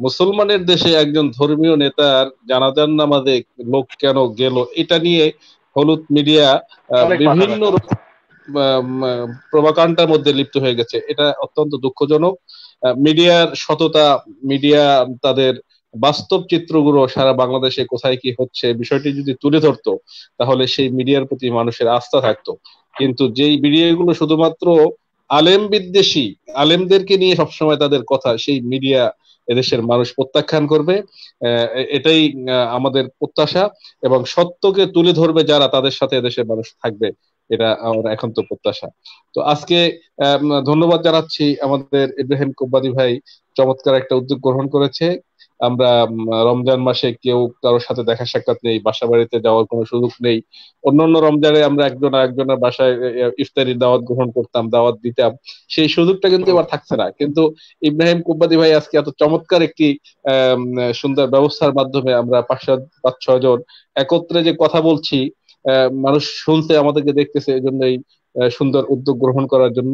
মুসলমানের দেশে একজন ধর্মীয় নেতার জানাজার নামাজে লোক কেন গেল, এটা নিয়ে হলুদ মিডিয়া বিভিন্ন প্রভাকাণ্ডার মধ্যে লিপ্ত হয়ে গেছে। এটা অত্যন্ত দুঃখজনক। মিডিয়ার সততা, মিডিয়া তাদের বাস্তব চিত্রগুলো সারা বাংলাদেশে কোথায় কি হচ্ছে বিষয়টি যদি তুলে ধরতো, তাহলে সেই মিডিয়ার প্রতি মানুষের আস্থা থাকতো। কিন্তু যেই মিডিয়াগুলো শুধুমাত্র আলেম বিদ্বেষী, আলেমদেরকে নিয়ে সবসময় তাদের কথা, সেই মিডিয়া এদেশের মানুষ প্রত্যাখ্যান করবে, এটাই আমাদের প্রত্যাশা। এবং সত্যকে তুলে ধরবে যারা, তাদের সাথে এদেশের মানুষ থাকবে, এটা আমার একান্ত প্রত্যাশা। তো আজকে ধন্যবাদ জানাচ্ছি আমাদের ইব্রাহিম কোব্বাদি ভাই, চমৎকার একটা উদ্যোগ গ্রহণ করেছে। আমরা রমজান মাসে কেউ কারোর সাথে দেখা সাক্ষাৎ নেই, বাসা বাড়িতে যাওয়ার কোনো সুযোগ নেই। অন্যান্য রমজানে আমরা একজনের বাসায় ইফতারির দাওয়াত গ্রহণ করতাম, দাওয়াত দিতাম, সেই সুযোগটা কিন্তু এবার থাকছে না। কিন্তু ইব্রাহিম কোব্বাদি ভাই আজকে এত চমৎকার একটি সুন্দর ব্যবস্থার মাধ্যমে আমরা 5-6 জন একত্রে যে কথা বলছি, মানুষ শুনতে, আমাদেরকে দেখতেছে, এই জন্য এই সুন্দর উদ্যোগ গ্রহণ করার জন্য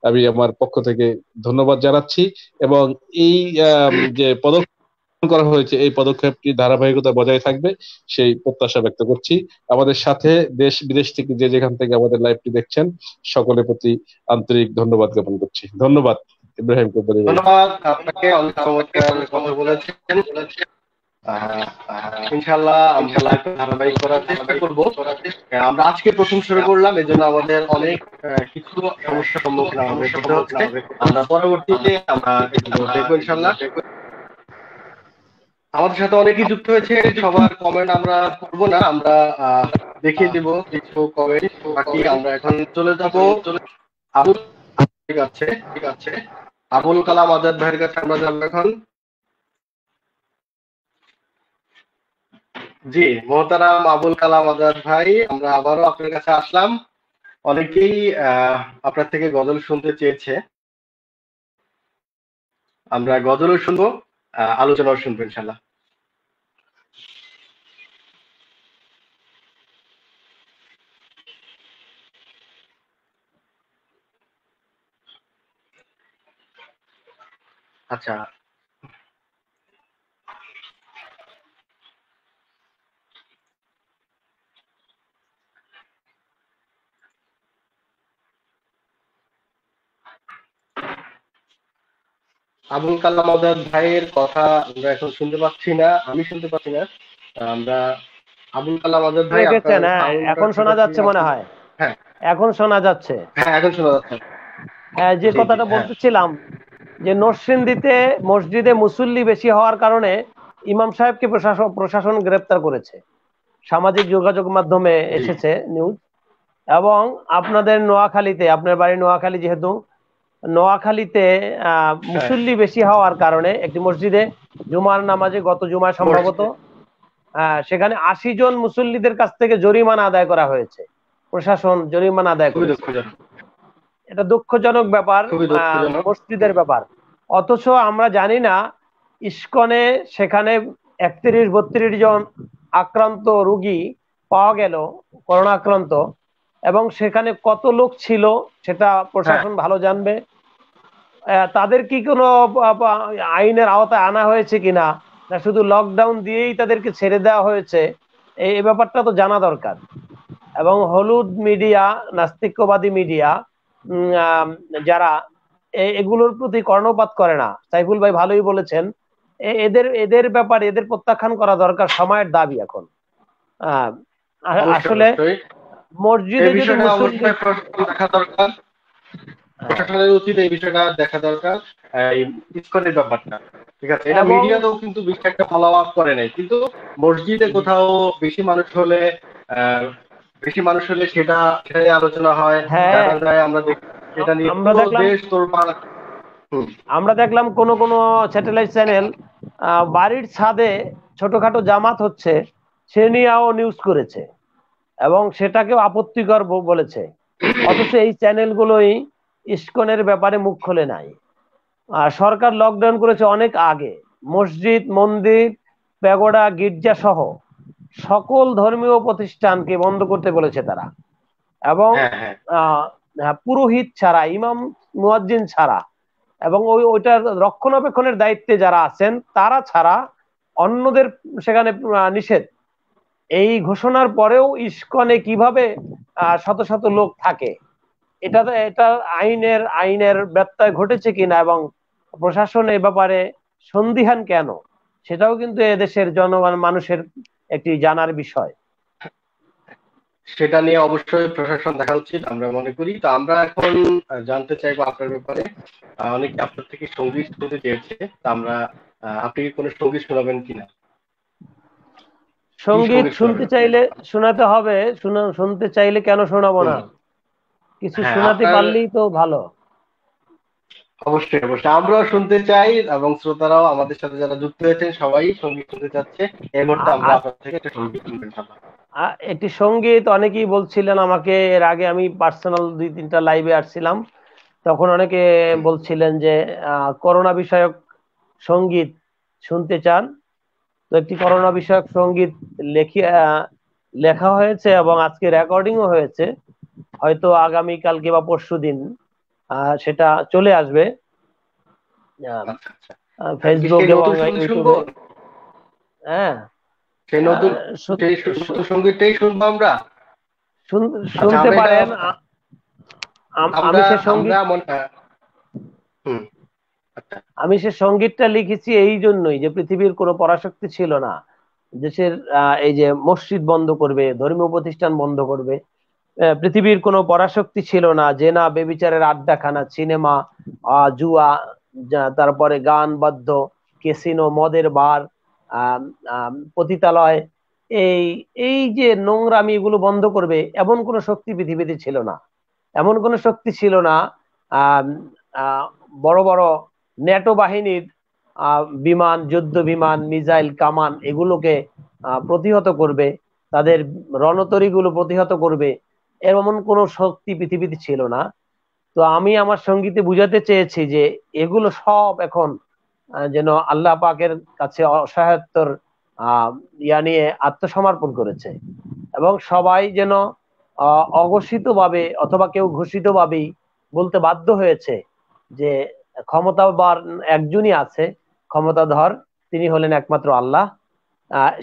আমি আমার পক্ষ থেকে ধন্যবাদ জানাচ্ছি। এবং এই যে পদক্ষেপ করা হয়েছে, এই পদক্ষেপটি ধারাবাহিকতা বজায় থাকবে সেই প্রত্যাশা ব্যক্ত করছি। আমাদের সাথে দেশ বিদেশ থেকে যে যেখান থেকে আমাদের লাইভটি দেখছেন, সকলের প্রতি আন্তরিক ধন্যবাদ জ্ঞাপন করছি। ধন্যবাদ ইব্রাহিম কোব্বাদি ভাই। ধন্যবাদ আপনাকে, অনেক চমৎকার কথা বলেছেন। ইনশাআল্লাহ আমরা লাইভ ধারাবাহিক করার চেষ্টা করব। আমরা আজকে প্রথম শুরু করলাম, এজন্য আমাদের অনেক কিছু সমস্যার সম্মুখীন আমাদের হতে হচ্ছে। আমরা পরবর্তীতে আমরা এগুলো দেখবো ইনশাআল্লাহ। আমাদের সাথে অনেকেই যুক্ত হয়েছে, সবার কমেন্ট আমরা করব না, আমরা দেখিয়ে দিব কিছু কমেন্ট বাকি। আমরা এখন চলে যাব আবুল, ঠিক আছে, আবুল কালাম আজাদ ভাইয়ের কাছে আমরা যাবো এখন। জি মোহতারাম আবুল কালাম আজাদ ভাই, আমরা আবারও আপনার কাছে আসলাম। অনেকেই আপনার থেকে গজল শুনতে চেয়েছে, আমরা গজলও শুনবো, আলোচনাও শুনবো ইনশাল্লাহ। আচ্ছা, আবুল কালাম আজাদ ভাইয়ের কথা আমরা এখন শুনতে পাচ্ছি না, আমি শুনতে পাচ্ছি না। আমরা আবুল কালাম আজাদ ভাই, এখন শোনা যাচ্ছে মনে হয়? হ্যাঁ এখন শোনা যাচ্ছে। হ্যাঁ এখন শোনা যাচ্ছে। যে কথাটা বলতেছিলাম, যে নরসিংদীতে মসজিদে মুসল্লি বেশি হওয়ার কারণে ইমাম সাহেবকে প্রশাসন গ্রেপ্তার করেছে, সামাজিক যোগাযোগ মাধ্যমে এসেছে নিউজ। এবং আপনাদের নোয়াখালীতে, আপনার বাড়ি নোয়াখালী, যেহেতু নোয়াখালীতে মুসল্লি বেশি হওয়ার কারণে একটি মসজিদে জুমার নামাজে, গত জুমায় সম্ভবত, সেখানে 80 জন মুসল্লিদের কাছ থেকে জরিমানা আদায় করা হয়েছে, প্রশাসন জরিমানা আদায় করেছে। এটা দুঃখজনক ব্যাপার, মসজিদের ব্যাপার। অথচ আমরা জানি না ইসকনে সেখানে 31-32 জন আক্রান্ত রোগী পাওয়া গেল, করোনা আক্রান্ত, এবং সেখানে কত লোক ছিল সেটা প্রশাসন ভালো জানবে। তাদের কি কোনো আইনের আওতায় আনা হয়েছে কিনা, না শুধু লকডাউন দিয়েই তাদেরকে ছেড়ে দেওয়া হয়েছে, এই ব্যাপারটা তো জানা দরকার। এবং হলুদ মিডিয়া, নাস্তিক্যবাদী মিডিয়া যারা এগুলোর প্রতি কর্ণপাত করে না, সাইফুল ভাই ভালোই বলেছেন, এদের এদের ব্যাপারে এদের প্রত্যাখ্যান করা দরকার, সময়ের দাবি এখন। আসলে মসজিদে যদি দেখা দরকার, প্রশাসনের উচিত এই বিষয়টা দেখা দরকার। এই ইসকনের ব্যাপারটা ঠিক আছে, এটা মিডিয়াতেও কিন্তু বিষয়টা ফলো আপ করে নাই, কিন্তু মসজিদে কোথাও বেশি মানুষ হলে সেটাই আলোচনা হয়, জানা যায়। আমরা এটা নিয়ে দেশ তোলপাড়। আমরা দেখলাম কোন কোন স্যাটেলাইট চ্যানেল বাড়ির ছাদে ছোটখাটো জামাত হচ্ছে সে নিয়েও নিউজ করেছে এবং সেটাকেও আপত্তিকর বলেছে, অথচ এই চ্যানেলগুলোই ইসকনের ব্যাপারে মুখ খোলে নাই। সরকার লকডাউন করেছে অনেক আগে, মসজিদ, মন্দির, প্যাগোডা, গির্জা সহ সকল ধর্মীয় প্রতিষ্ঠানকে বন্ধ করতে বলেছে তারা। এবং পুরোহিত ছাড়া, ইমাম মুয়াজ্জিন ছাড়া এবং ওইটার রক্ষণাবেক্ষণের দায়িত্বে যারা আছেন তারা ছাড়া অন্যদের সেখানে নিষেধ। এই ঘোষণার পরেও ইসকনে কিভাবে শত শত লোক থাকে, এটা আইনের ব্যত্যয় ঘটেছে কিনা এবং প্রশাসন এ ব্যাপারে সন্দিহান কেন, সেটাও কিন্তু এদেশের জনগণ মানুষের একটি জানার বিষয়। সেটা নিয়ে অবশ্যই প্রশাসন দেখা উচিত আমরা মনে করি। তো আমরা এখন জানতে চাইবো আপনার ব্যাপারে, অনেকে আপনার থেকে সঙ্গীত শুনতে চেয়েছে, তা আমরা আপনি কি কোনো সঙ্গীত শোনাবেন কিনা? সঙ্গীত শুনতে চাইলে শোনাতে হবে, শুনতে চাইলে কেন শোনাবো না, কিছু শোনাতে পারলেই তো ভালো। অবশ্যই আমরাও শুনতে চাই এবং শ্রোতারাও আমাদের সাথে যারা যুক্ত হয়েছেন সবাই সঙ্গীত শুনতে চাচ্ছে। এই মুহূর্তে আমরা আপনার থেকে একটা সঙ্গীত শুনবেন। একটি সঙ্গীত অনেকেই বলছিলেন আমাকে, এর আগে আমি পার্সোনাল 2-3টা লাইভে আসছিলাম, তখন অনেকে বলছিলেন যে করোনা বিষয়ক সঙ্গীত শুনতে চান। তো একটি করোনা বিষয়ক সঙ্গীত লেখা হয়েছে এবং আজকে রেকর্ডিংও হয়েছে, হয়তো আগামী কালকে বা পরশুদিন সেটা চলে আসবে ফেসবুক এবং ইউটিউবে। হ্যাঁ, সেই নতুন সঙ্গীতটাই শুনবো আমরা, শুনতে পারেন। আমি সে সঙ্গীতটা লিখেছি এই জন্যই যে পৃথিবীর কোনো পরাশক্তি ছিল না দেশের এই যে মসজিদ বন্ধ করবে, ধর্মীয় প্রতিষ্ঠান বন্ধ করবে। পৃথিবীর কোনো পরাশক্তি ছিল না যে না বেবিচারের আড্ডাখানা, সিনেমা, জুয়া, তারপরে গান বাদ্য, ক্যাসিনো, মদের বার, পতিতালয়, এই যে নোংরামি এগুলো বন্ধ করবে এমন কোন শক্তি পৃথিবীতে ছিল না। এমন কোন শক্তি ছিল না বড় বড় ন্যাটো বাহিনীর বিমান, যুদ্ধ বিমান, মিসাইল, কামান এগুলোকে প্রতিহত করবে, তাদের রণতরীগুলো প্রতিহত করবে, এমন কোন শক্তি পৃথিবীতে ছিল না। তো আমি আমার সঙ্গীতে বুঝাতে চেয়েছি যে এগুলো সব এখন যেন আল্লাহ পাকের কাছে অসহায়ত্বর ইয়া নিয়ে আত্মসমর্পণ করেছে এবং সবাই যেন অঘোষিত ভাবে অথবা কেউ ঘোষিত ভাবেই বলতে বাধ্য হয়েছে যে ক্ষমতাবান একজনই আছে, ক্ষমতাধর, তিনি হলেন একমাত্র আল্লাহ।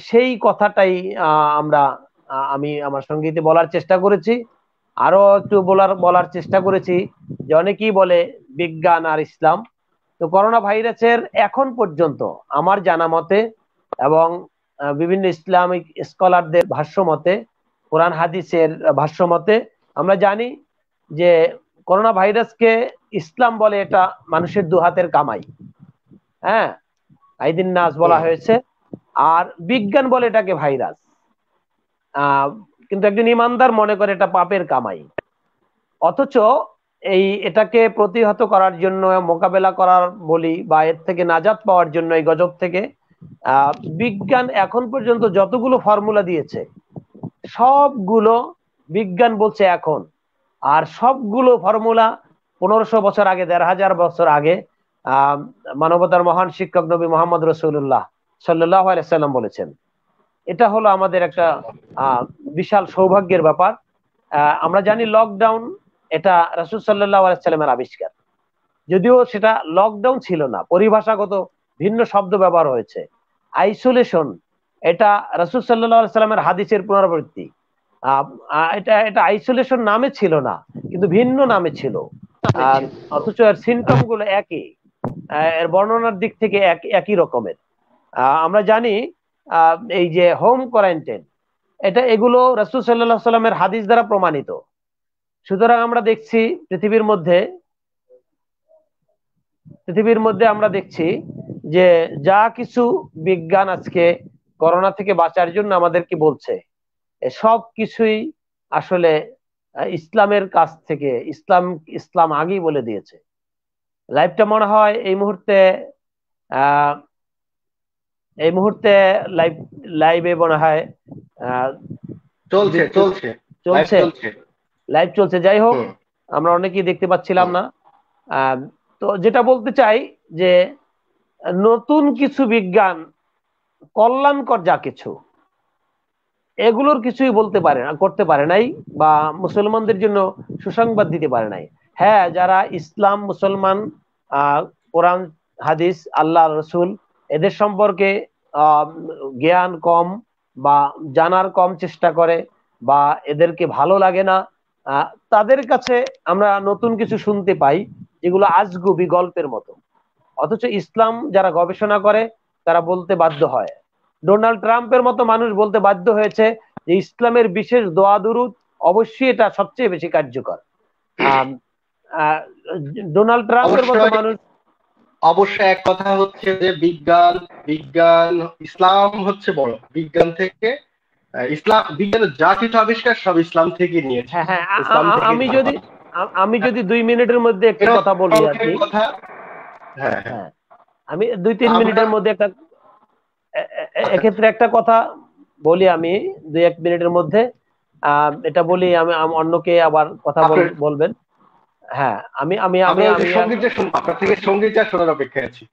সেই কথাটাই আমি আমার সঙ্গীতে বলার চেষ্টা করেছি। আরো একটু বলার চেষ্টা করেছি যে অনেকেই বলে বিজ্ঞান আর ইসলাম। তো করোনা ভাইরাসের এখন পর্যন্ত আমার জানা মতে এবং বিভিন্ন ইসলামিক স্কলারদের ভাষ্য মতে, কোরআন হাদিসের ভাষ্য মতে আমরা জানি যে করোনা ভাইরাসকে ইসলাম বলে এটা মানুষের দুহাতের কামাই, হ্যাঁ, আইদিন নাস বলা হয়েছে, আর বিজ্ঞান বলে এটাকে ভাইরাস। কিন্তু একজন ইমানদার মনে করে এটা পাপের কামাই। অথচ এটাকে প্রতিহত করার জন্য, মোকাবেলা করার বলি বা এর থেকে নাজাত পাওয়ার জন্য, এই গজব থেকে বিজ্ঞান এখন পর্যন্ত যতগুলো ফর্মুলা দিয়েছে সবগুলো বিজ্ঞান বলছে এখন, আর সবগুলো ফর্মুলা 1500 বছর আগে, 1500 বছর আগে মানবতার মহান শিক্ষক নবী মোহাম্মদ রাসূলুল্লাহ সাল্লাল্লাহু আলাইহি সাল্লাম বলেছেন। এটা হলো আমাদের একটা বিশাল সৌভাগ্যের ব্যাপার। আমরা জানি লকডাউন এটা রাসূল সাল্লাল্লাহু আলাইহি সাল্লামের আবিষ্কার, যদিও সেটা লকডাউন ছিল না, পরিভাষাগত ভিন্ন শব্দ ব্যবহার হয়েছে। আইসোলেশন, এটা রাসূল সাল্লাল্লাহু আলাইহি সাল্লামের হাদিসের পুনরাবৃত্তি। এটা এটা আইসোলেশন নামে ছিল না, কিন্তু ভিন্ন নামে ছিল। অথচ এর সিমটম গুলো একই, এর বর্ণনার দিক থেকে একই রকমের। আমরা জানি এই যে হোম কোয়ারেন্টাইন, এগুলো রাসূল সাল্লাল্লাহু আলাইহি সাল্লামের হাদিস দ্বারা প্রমাণিত। সুতরাং আমরা দেখছি পৃথিবীর মধ্যে আমরা দেখছি যে যা কিছু বিজ্ঞান আজকে করোনা থেকে বাঁচার জন্য আমাদেরকে বলছে, সব কিছুই আসলে ইসলামের কাছ থেকে, ইসলাম আগেই বলে দিয়েছে। লাইভটা মনে হয় এই মুহূর্তে লাইভে মনে হয় লাইভ চলছে। যাই হোক, আমরা অনেকেই দেখতে পাচ্ছিলাম না। তো যেটা বলতে চাই যে নতুন কিছু বিজ্ঞান, কল্যাণকর যা কিছু, এগুলোর কিছুই করতে পারে নাই, বা মুসলমানদের জন্য সুসংবাদ দিতে পারে নাই। হ্যাঁ, যারা ইসলাম, মুসলমান, কোরআন হাদিস, আল্লাহ রসুল, এদের সম্পর্কে জ্ঞান কম বা জানার কম চেষ্টা করে, বা এদেরকে ভালো লাগে না, তাদের কাছে আমরা নতুন কিছু শুনতে পাই যেগুলো আজগুবি, গল্পের মতো। অথচ ইসলাম যারা গবেষণা করে তারা বলতে বাধ্য হয়। ডোনাল্ড ট্রাম্পের মতো মানুষ বলতে বাধ্য হয়েছে যে ইসলামের বিশেষ দোয়া দুরুদ অবশ্যই এটা সবচেয়ে বেশি কার্যকর। ডোনাল্ড ট্রাম্পের মতো মানুষ অবশ্যই এক কথা হচ্ছে যে বিজ্ঞান ইসলাম হচ্ছে বড়, বিজ্ঞান থেকে বিজ্ঞানের যা কিছু আবিষ্কার সব ইসলাম থেকে নিয়েছে। হ্যাঁ, আমি যদি 2 মিনিটের মধ্যে একটা কথা বলি আর কি। হ্যাঁ, আমি 2-3 মিনিটের মধ্যে এক্ষেত্রে একটা কথা বলি, আমি 2-1 মিনিটের মধ্যে এটা বলি, আমি অন্যকে আবার কথা বলবেন। হ্যাঁ, আমি আপনার থেকে সঙ্গীতটা শোনার অপেক্ষায় আছি।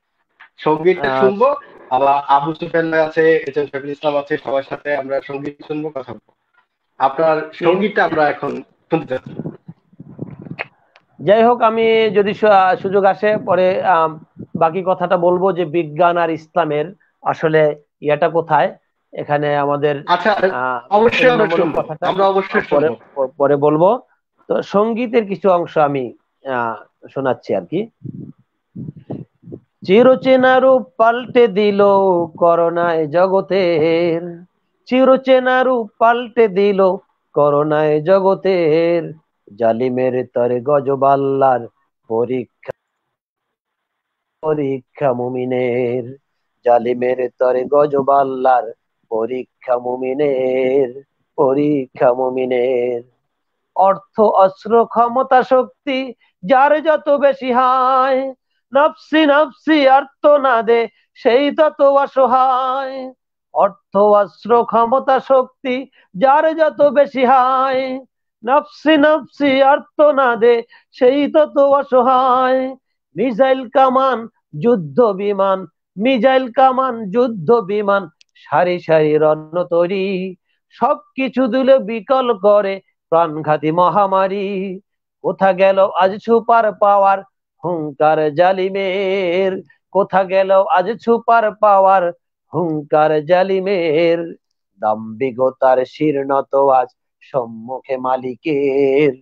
সঙ্গীতটা শুনবো, আবার আবু সুফিয়ান আছে, শফিকুল ইসলাম আছে, সবার সাথে আমরা সঙ্গীত শুনবো, কথা বলবো। আপনার সঙ্গীতটা আমরা এখন শুনতে যাচ্ছি। যাই হোক, আমি যদি সুযোগ আসে পরে বাকি কথাটা বলবো যে বিজ্ঞান আর ইসলামের আসলে ইয়েটা কোথায়, এখানে আমাদের পরে বলবো। তো সঙ্গীতের কিছু অংশ আমি শোনাচ্ছি আর কি। চিরচেনা রূপ পাল্টে দিল করোনায় জগতের, চিরচেনা রূপ পাল্টে দিল করোনায় জগতের, জালিমের তরে গজব আল্লাহর পরীক্ষা মুমিনের, জালিমের তরে গজব আল্লাহর পরীক্ষা মুমিনের। অর্থ, অস্ত্র, ক্ষমতা, শক্তি যার যত বেশি হায়, নফসি নফসি আর্তনাদে সেই তত অসহায়। অর্থ, অস্ত্র, ক্ষমতা, শক্তি যার যত বেশি হায়, নফসি নফসি আর্তনাদে সেই তত অসহায়। মিসাইল কামান যুদ্ধ বিমান, মিসাইল কামান যুদ্ধ বিমান, সারি সারি রণতরী, সবকিছু দিলে বিকল করে প্রাণঘাতী মহামারী। কোথা গেল আজ সুপার পাওয়ার হুঙ্কার জালিমের, কোথা গেল আজ সুপার পাওয়ার হুঙ্কার জালিমের। দাম্ভিকতার শীর্ণত আজ সম্মুখে মালিকের,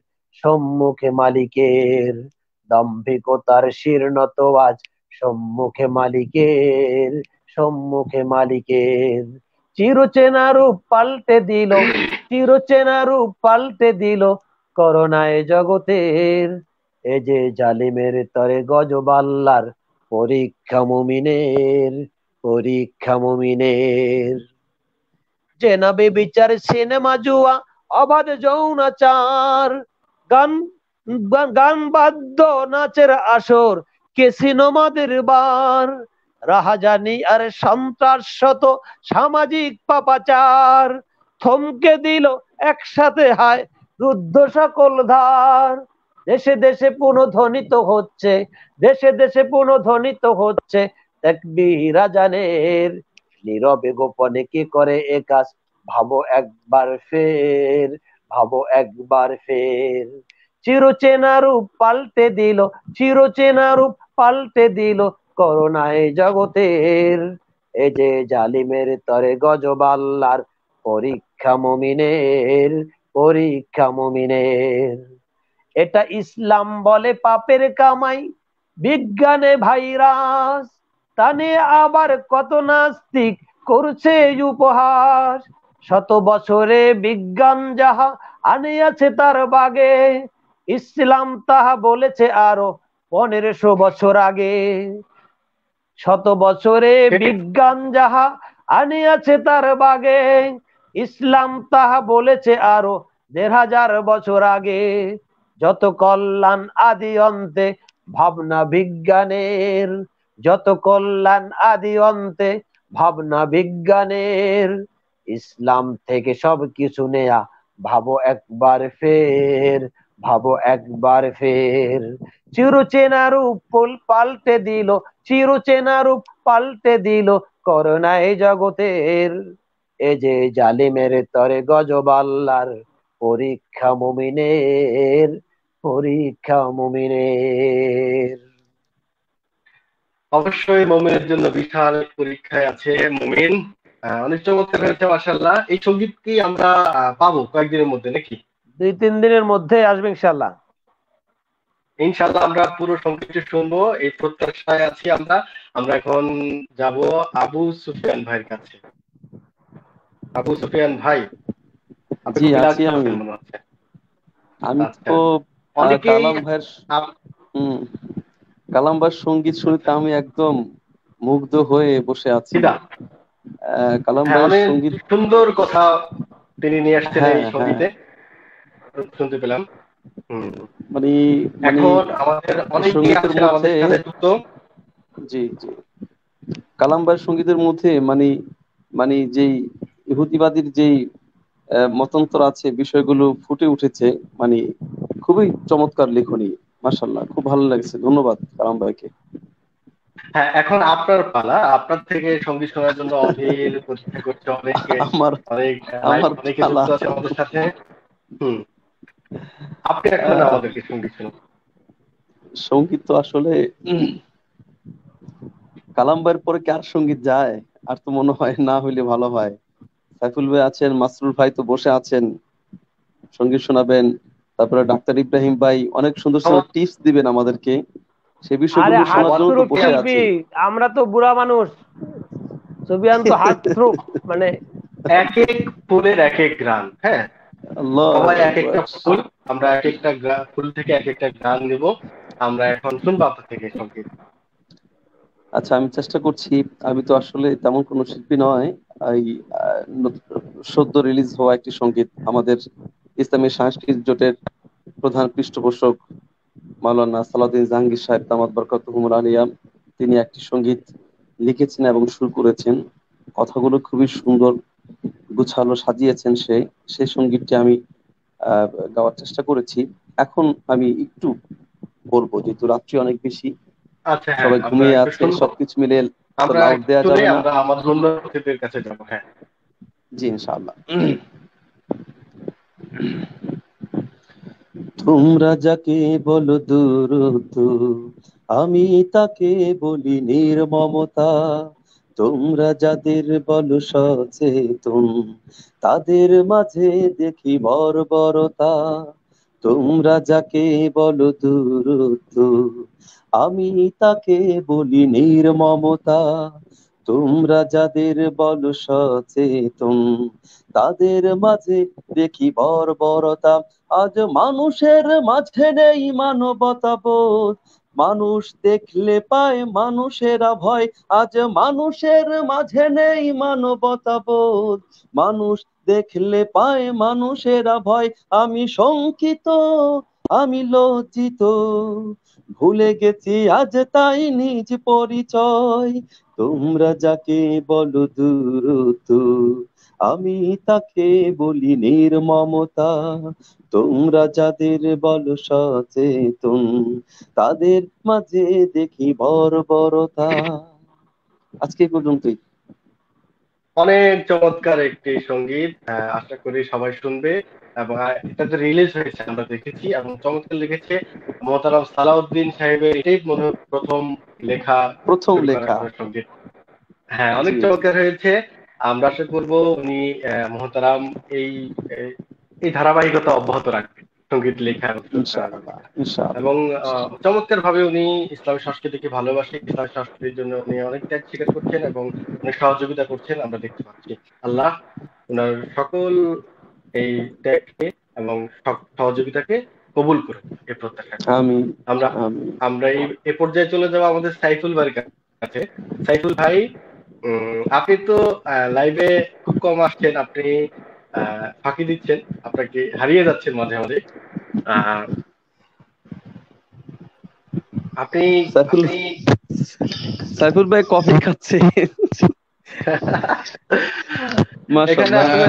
সম্মুখে মালিকের। দাম্ভিকতার শীর্ণত আজ সম্মুখে মালিকের, সম্মুখে মালিকের। চিরচেনা রূপ পাল্টে দিল, চিরচেনা রূপ পাল্টে দিল করোনায় জগতের, এ যে জালিমের তরে গজব আল্লাহর পরীক্ষা মুমিনের, পরীক্ষা মুমিনের। যে নাবে বিচার, সিনেমা জুয়া, অবাধ যৌনাচার, গান বাদ্য নাচের আসর, ক্যাসিনো মদের বার, রাহাজানি আর সন্ত্রাস শত সামাজিক পাপাচার, থমকে দিল একসাথে হায় রুদ্ধ সকল ধার। দেশে দেশে পুনঃধ্বনিত হচ্ছে, দেশে দেশে পুনঃধ্বনিত হচ্ছে তাকবীর আযানের, নীরবে গোপনে কে করে এ কাজ, ভাবো একবার ফের, ভাবো একবার ফের। চিরচেনা রূপ পাল্টে দিল, চিরচেনা রূপ পাল্টে দিল করুণায় জগতের। এ যে জালিমের তরে গজব আল্লাহর, পরীক্ষা মুমিনের, পরীক্ষা মুমিনের। এটা ইসলাম বলে পাপের কামাই, বিজ্ঞানে ভাইরাস, তা নিয়ে আবার কত নাস্তিক করছে উপহাস। শত বছরে বিজ্ঞান যাহা আনিয়াছে তার বাগে, ইসলাম তাহা বলেছে আরো 1500 বছর আগে। শত বছরে বিজ্ঞান যাহা আনিয়াছে তার বাগে, ইসলাম তাহা বলেছে আরো 1500 বছর আগে। যত কল্যাণ আদি অন্তে ভাবনা বিজ্ঞানের, যত কল্যাণ আদি অন্তে ভাবনা বিজ্ঞানের। ইসলাম থেকে সবকিছু নেয়া, ভাবো একবার ফের, ভাবো একবার ফের। চিরচেনা রূপ পাল্টে দিল, চিরচেনা রূপ পাল্টে দিল করুণায় জগতের। এ যে জালিমের তরে গজব আল্লাহর, পরীক্ষা মুমিনের, পরীক্ষা মুমিনের। অবশ্যই মুমিনের জন্য বিশাল পরীক্ষায় আছে মুমিন। অনেক চমৎকার হয়েছে মাশাআল্লাহ। এই সঙ্গীত কি আমরা পাবো কয়েকদিনের মধ্যে নাকি? 2-3 দিনের মধ্যে আসবে ইনশাল্লাহ। ইনশাআল্লাহ আমরা পুরো সঙ্গীতটি শুনবো, এই প্রত্যাশায় আছি আমরা। আমরা এখন যাব আবু সুফিয়ান ভাইয়ের কাছে। আবু সুফিয়ান ভাই, আপনি জি খুব আছি বিরক্ত আমি। আছেন মনে হচ্ছে। আমি আচ্ছা, তো অনেকেই কালাম ভাইয়ের আপ- হুম কালাম ভাইয়ের সঙ্গীত শুনতে আমি একদম মুগ্ধ হয়ে বসে আছি। ফিদা। কালাম হ্যাঁ, ভাইয়ের অনেক সঙ্গীত, সুন্দর কথা তিনি নিয়ে আসছেন এই হ্যাঁ হ্যাঁ, সঙ্গীতে, শুনতে পেলাম। হুম। মানে মানে এখন আমাদের অনেকেই সঙ্গীতের আছেন মধ্যে, আমাদের সাথে যুক্ত। জি জি, কালাম ভাইয়ের সঙ্গীতের মধ্যে মানে মানে যেই ইহুদিবাদীর যেই মতান্তর আছে, বিষয়গুলো ফুটে উঠেছে। মানে খুবই চমৎকার লেখনী, মাশাআল্লাহ, খুব ভালো লাগছে। ধন্যবাদ কালাম ভাইকে। হ্যাঁ, এখন আপনার পালা। আপনার থেকে সঙ্গীত শোনার জন্য অধীর প্রতীক্ষা করছে অনেকে, আমার অনেক আমার অনেকে পালা। যুক্ত আছে আমাদের সাথে। হুম, আপনি এখন আহ, আমাদেরকে সঙ্গীত শুনুন। সঙ্গীত তো আসলে কালাম ভাইয়ের পরে কার সঙ্গীত যায়? আর তো মনে হয় না হইলে ভালো হয়। সাইফুল ভাই আছেন, মাসরুর ভাই তো বসে আছেন, সঙ্গীত শোনাবেন। তারপরে ডাক্তার ইব্রাহিম ভাই অনেক সুন্দর সুন্দর সবার টিপস দিবেন আমাদেরকে, সে আরে বিষয়গুলো শোনার হার্ট জন্য তো থ্রুপ বসে শিল্পী, আছি। আমরা তো বুড়া মানুষ, সুবিয়ান তো হার্ট থ্রুপ, মানে এক এক ফুলের এক এক গান। হ্যাঁ, আল্লাহু সবাই এক একটা আকবার। ফুল, আমরা এক একটা ফুল থেকে এক একটা গান নিব। আমরা এখন শুনবো আপনার থেকে সঙ্গীত। আচ্ছা, আমি চেষ্টা করছি। আমি তো আসলে তেমন কোনো শিল্পী নয়। এই সদ্য রিলিজ হওয়া একটি সঙ্গীত, আমাদের ইসলামী সাংস্কৃতিক জোটের প্রধান পৃষ্ঠপোষক মাওলানা সালাউদ্দিন জাহাঙ্গীর সাহেব দামাত বরকাতুহুমুল আলিয়া, তিনি একটি সঙ্গীত লিখেছেন এবং সুর করেছেন। কথাগুলো খুবই সুন্দর গুছালো সাজিয়েছেন সেই সঙ্গীতটি আমি আহ গাওয়ার চেষ্টা করেছি। এখন আমি একটু বলবো, যেহেতু রাত্রি অনেক বেশি, আচ্ছা, হ্যাঁ, সবাই আমরা ঘুমিয়ে একটু আছে, শুনবো। সবকিছু মিলে তো আমরা লাউড একটু দেওয়া শুনে যাবে না। আমরা আমাদের অন্য অতিথিদের কাছে যাবো। হ্যাঁ। জি ইনশাআল্লাহ। তোমরা যাকে বলো দুরূহ, আমি তাকে বলি নির্মমতা। তোমরা যাদের বলো সচেতন, তাদের মাঝে দেখি বর্বরতা। তোমরা যাকে বলো দুরূহ, আমি তাকে বলি নির্মমতা। তোমরা যাদের বলো সচেতন, তাদের মাঝে দেখি বর্বরতা। আজ মানুষের মাঝে নেই মানবতা বোধ, মানুষ দেখলে পায় মানুষেরা ভয়। আজ মানুষের মাঝে নেই মানবতা বোধ, মানুষ দেখলে পায় মানুষেরা ভয়। আমি শঙ্কিত, আমি লজ্জিত, ভুলে গেছি আজ তাই নিজ পরিচয়। তোমরা যাকে বলো দুরূহ, আমি তাকে বলি নির্মমতা। তোমরা যাদের বলো সচেতন, তাদের মাঝে দেখি বর্বরতা। আজকে এই পর্যন্তই। অনেক চমৎকার একটি সঙ্গীত, আশা করি সবাই শুনবে। এবং এটা তো রিলিজ হয়েছে, আমরা দেখেছি, এবং চমৎকার লিখেছে মোহতারাম সালাউদ্দিন সাহেবের। এটাই মনে হয় প্রথম লেখা, প্রথম শুরু করা লেখা। কোনো সঙ্গীত। হ্যাঁ, অনেক জি জি চমৎকার হয়েছে। আমরা আশা করবো উনি মোহতারাম এই এই ধারাবাহিকতা অব্যাহত রাখবেন সঙ্গীত লেখা এবং সুর করার। ইনশাআল্লাহ ইনশাআল্লাহ। এবং চমৎকার ভাবে উনি ইসলামী সংস্কৃতিকে ভালোবাসে, ইসলামী সংস্কৃতির জন্য উনি অনেক ত্যাগ স্বীকার করছেন এবং অনেক সহযোগিতা করছেন, আমরা দেখতে পাচ্ছি। আল্লাহ ওনার সকল এই ত্যাগকে এবং সহযোগিতাকে কবুল করুন, এই প্রত্যাশা করি। আমিন আমরা আমিন। আমরা এই পর্যায়ে চলে যাবো আমাদের সাইফুল ভাইয়ের কাছে। সাইফুল ভাই, আপনি তো লাইভে খুব কম আসছেন, আপনি ফাঁকি দিচ্ছেন, আপনাকে হারিয়ে যাচ্ছেন মাঝে মাঝে। আপনি সাইফুল ভাই কফি খাচ্ছে। এখানে আসলে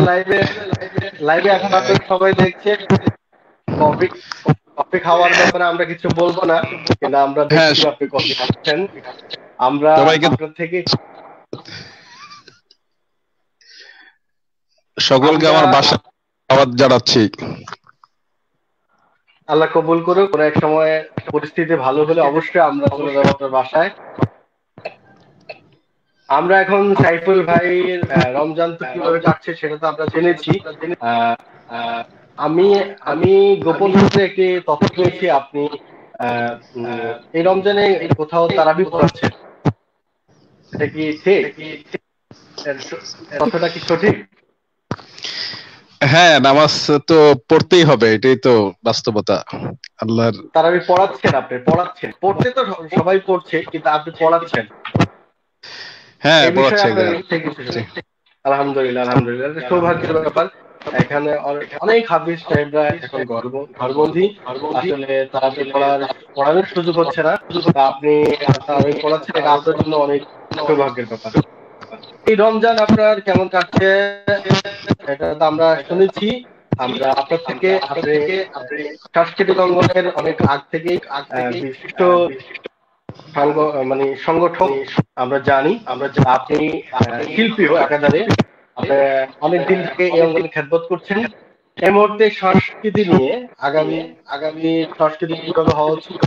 লাইভে এখন আপনারা সবাই দেখছেন, কফি খাওয়ার ব্যাপারে আমরা কিছু বলবো না, কিন্তু আমরা দেখছি আপনি কফি খাচ্ছেন। আমরা আপনার থেকে সকলকে আমার বাসা দাওয়াত জানাচ্ছি। আল্লাহ কবুল করুক। কোনো এক সময় পরিস্থিতি ভালো হলে অবশ্যই আমরা চলে যাবো আপনার বাসায়। আমরা এখন সাইফুল ভাইয়ের রমজান তো কিভাবে কাটছে সেটা তো আমরা জেনেছি। আমি গোপন সূত্রে একটি তথ্য পেয়েছি, আপনি এই রমজানে কোথাও তারাবি পড়াচ্ছেন, এটা কি ঠিক? তথ্যটা কি সঠিক? হ্যাঁ, নামাজ তো পড়তেই হবে, এটাই তো বাস্তবতা। আল্লাহর তারাবি পড়াচ্ছেন, আপনি পড়াচ্ছেন, পড়তে তো সবাই পড়ছে, কিন্তু আপনি পড়াচ্ছেন। হ্যাঁ, পড়াচ্ছি। আলহামদুলিল্লাহ আলহামদুলিল্লাহ, সৌভাগ্যের ব্যাপার। এখানে অনেক হাফিজ সাহেবরা এখন ঘরবন্দি, আসলে তারাবি পড়ানোর সুযোগ হচ্ছে না, আপনি তারাবি পড়াচ্ছেন, এটা আপনার জন্য অনেক সৌভাগ্যের ব্যাপার। এই রমজান আপনার কেমন কাটছে এটা তো আমরা শুনেছি। আমরা আপনার থেকে সাংস্কৃতিক অঙ্গনের অনেক আগ থেকেই বিশিষ্ট সংগঠক আমরা জানি, আপনি শিল্পীও একাধারে, অনেকদিন থেকে এই অঙ্গনে খেদমত করছেন। এই মুহূর্তে সংস্কৃতি নিয়ে আগামী সংস্কৃতি কিভাবে হওয়া উচিত,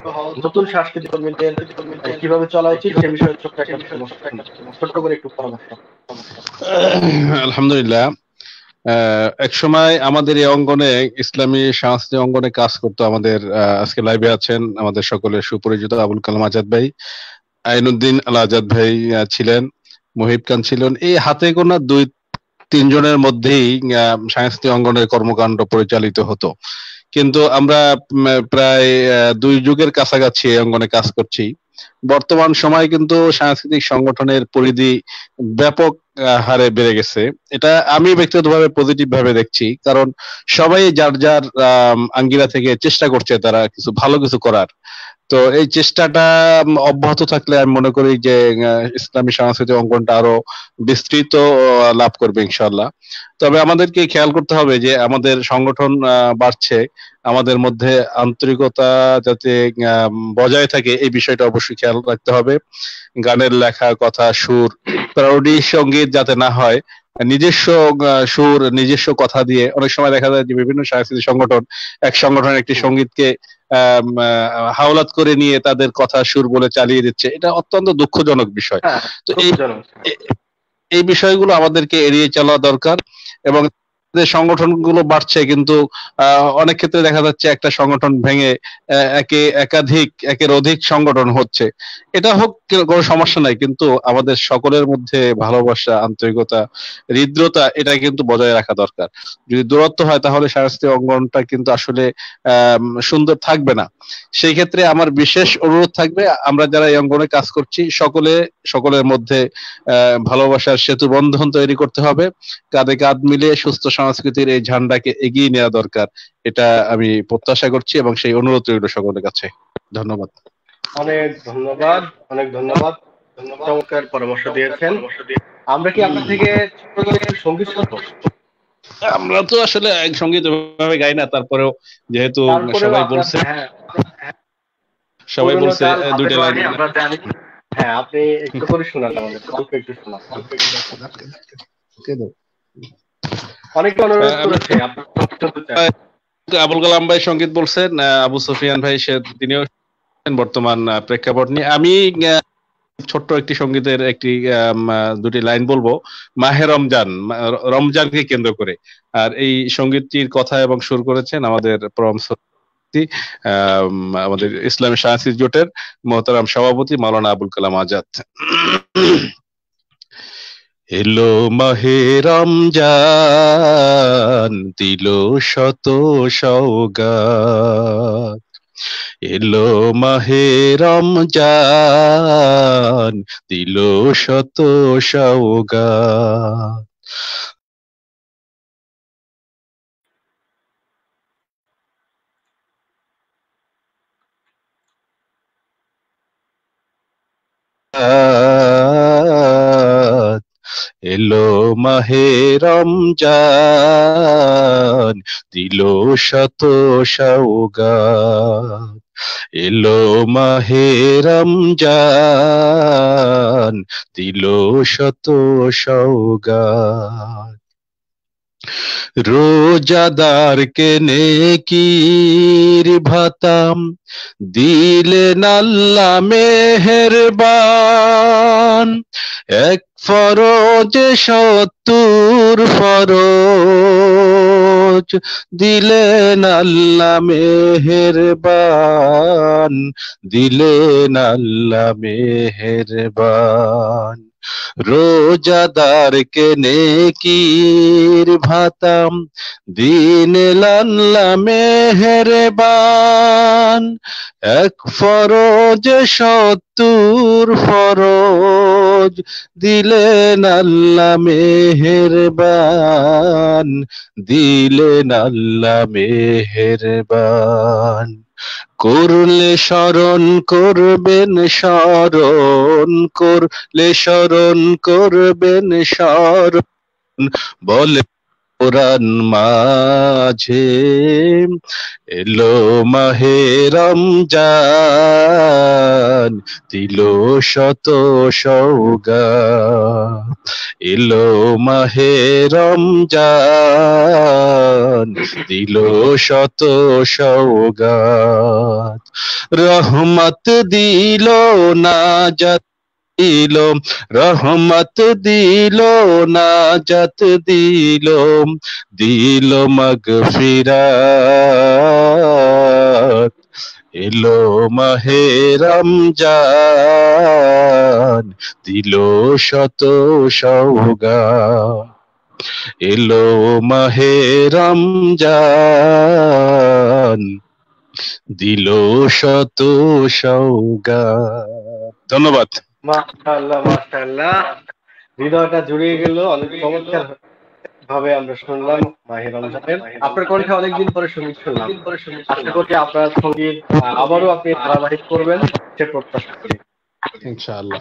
নতুন সাংস্কৃতিক কর্মীদের কিভাবে চলা উচিত, সে বিষয়ে ছোট্ট করে একটু পরামর্শ। আলহামদুলিল্লাহ, এক সময় আমাদের এই অঙ্গনে, ইসলামী সাংস্কৃতিক অঙ্গনে কাজ করতো আমাদের আজকে লাইভে আছেন আমাদের সকলের সুপরিচিত আবুল কালাম আজাদ ভাই, আইনুদ্দিন আল আজাদ ভাই ছিলেন, মুহিব খান ছিলেন। এই হাতে গোনা 2-3 জনের মধ্যেই সাংস্কৃতিক অঙ্গনের কর্মকাণ্ড পরিচালিত হতো। কিন্তু আমরা প্রায় 2 যুগের কাছাকাছি এই অঙ্গনে কাজ করছি। বর্তমান সময়ে কিন্তু সাংস্কৃতিক সংগঠনের পরিধি ব্যাপক হারে বেড়ে গেছে। এটা আমি ব্যক্তিগতভাবে পজিটিভ ভাবে দেখছি, কারণ সবাই যার যার আঙ্গিরা থেকে চেষ্টা করছে তারা ভালো কিছু করার। তো এই চেষ্টাটা অব্যাহত থাকলে আমি মনে করি যে ইসলামী সাংস্কৃতিক অঙ্গনটা আরো বিস্তৃত লাভ করবে ইনশাআল্লাহ। তবে আমাদেরকে খেয়াল করতে হবে যে আমাদের সংগঠন বাড়ছে, আমাদের মধ্যে আন্তরিকতা যাতে বজায় থাকে এই বিষয়টা অবশ্যই খেয়াল রাখতে হবে। গানের লেখা, কথা, সুর, প্যারোডি সঙ্গীত যাতে না হয়, নিজস্ব সুর, নিজস্ব কথা দিয়ে অনেক সময় দেখা যায় যে বিভিন্ন সাংস্কৃতিক সংগঠন এক সংগঠনের একটি সঙ্গীতকে হাওলাত করে নিয়ে তাদের কথা সুর বলে চালিয়ে দিচ্ছে। এটা অত্যন্ত দুঃখজনক বিষয়। তো এই বিষয়গুলো আমাদেরকে এড়িয়ে চলা দরকার। এবং সংগঠনগুলো বাড়ছে, কিন্তু অনেক ক্ষেত্রে দেখা যাচ্ছে একটা সংগঠন ভেঙে একের অধিক সংগঠন হচ্ছে। এটা হোক, কোনো সমস্যা নাই, কিন্তু আমাদের সকলের মধ্যে ভালোবাসা, আন্তরিকতা, হৃদ্রতা এটা কিন্তু বজায় রাখা দরকার। যদি দূরত্ব হয় তাহলে সাংস্কৃতিক অঙ্গনটা কিন্তু আসলে সুন্দর থাকবে না। সেই ক্ষেত্রে আমার বিশেষ অনুরোধ থাকবে, আমরা যারা এই অঙ্গনে কাজ করছি সকলের মধ্যে ভালোবাসার সেতু বন্ধন তৈরি করতে হবে। কাঁধে কাঁধ মিলিয়ে সুস্থ সংস্কৃতির এই ঝান্ডাকে এগিয়ে নেওয়া দরকার, এটা আমি প্রত্যাশা করছি এবং সেই অনুরোধ রইল সকলের কাছে। ধন্যবাদ। অনেক ধন্যবাদ, চমৎকার পরামর্শ দিয়েছেন। আমরা কি আপনার থেকে সঙ্গীত শুনবো? আমরা তো আসলে সঙ্গীত ভাবে গাই না, তারপরেও যেহেতু সবাই বলছে দুইটা লাইন আমরা জানি। হ্যাঁ, আপনি একটু করে শোনান আমাদের, অল্প একটু শোনান। অনেকে অনুরোধ করেছে আপনার শুনতে চাই। আবুল কালাম ভাই সঙ্গীত বলছেন, আবু সুফিয়ান ভাই তিনিও বর্তমান প্রেক্ষাপট নিয়ে। আমি ছোট্ট একটি সঙ্গীতের দুটি লাইন বলবো। মাহে রমজান, রমজানকে কেন্দ্র করে, আর এই সঙ্গীতটির কথা এবং সুর করেছেন আমাদের আমাদের ইসলামী সাংস্কৃতিক জোটের মোহতারাম সভাপতি মাওলানা আবুল কালাম আজাদ। এলো মাহে রমজান, দিল শত সওগাত। এলো মাহে রমজান, দিল শত সওগাত। এলো মাহে রমজান, দিল শত সওগাত। এলো মাহে রমজান, দিল শত সওগাত। রোজাদারকে নেকির ভাতাম দিলেন আল্লাহ মেহেরবান। এক ফরজ ৭০ ফরজ দিলেন আল্লাহ মেহেরবান, দিলেন আল্লাহ মেহেরবান। রোজাদারকে নেকির ভাতাম দিলেন আল্লাহ মেহেরবান। এক ফরজ ৭০ ফরজ দিলেন আল্লাহ মেহেরবান, দিলেন আল্লাহ মেহেরবান। করলে স্মরণ করবেন, স্মরণ করলে স্মরণ করবেন, স্মরণ বলে কোরআন মাঝে। এলো মাহে রমজান, দিল শত সওগাত। এলো মাহে রমজান, দিল শত সওগাত। রহমত দিল নাজাত দিল, রহমত দিল নাজাত দিল, দিল মাগফিরাত। এলো মাহে রমজান, দিল শত সওগাত। এলো মাহে রমজান, দিল শত সওগাত। ধন্যবাদ। মাশাআল্লাহ মাশাআল্লাহ, হৃদয়টা জুড়িয়ে গেল। অনেক চমৎকার ভাবে আমরা শুনলাম মাহে রমজানের। আপনার কণ্ঠে অনেকদিন পরে সঙ্গীত শুনলাম। আশা করি আপনার সঙ্গীত আবারও আপনি ধারাবাহিক করবেন সে প্রত্যাশা করি ইনশাআল্লাহ।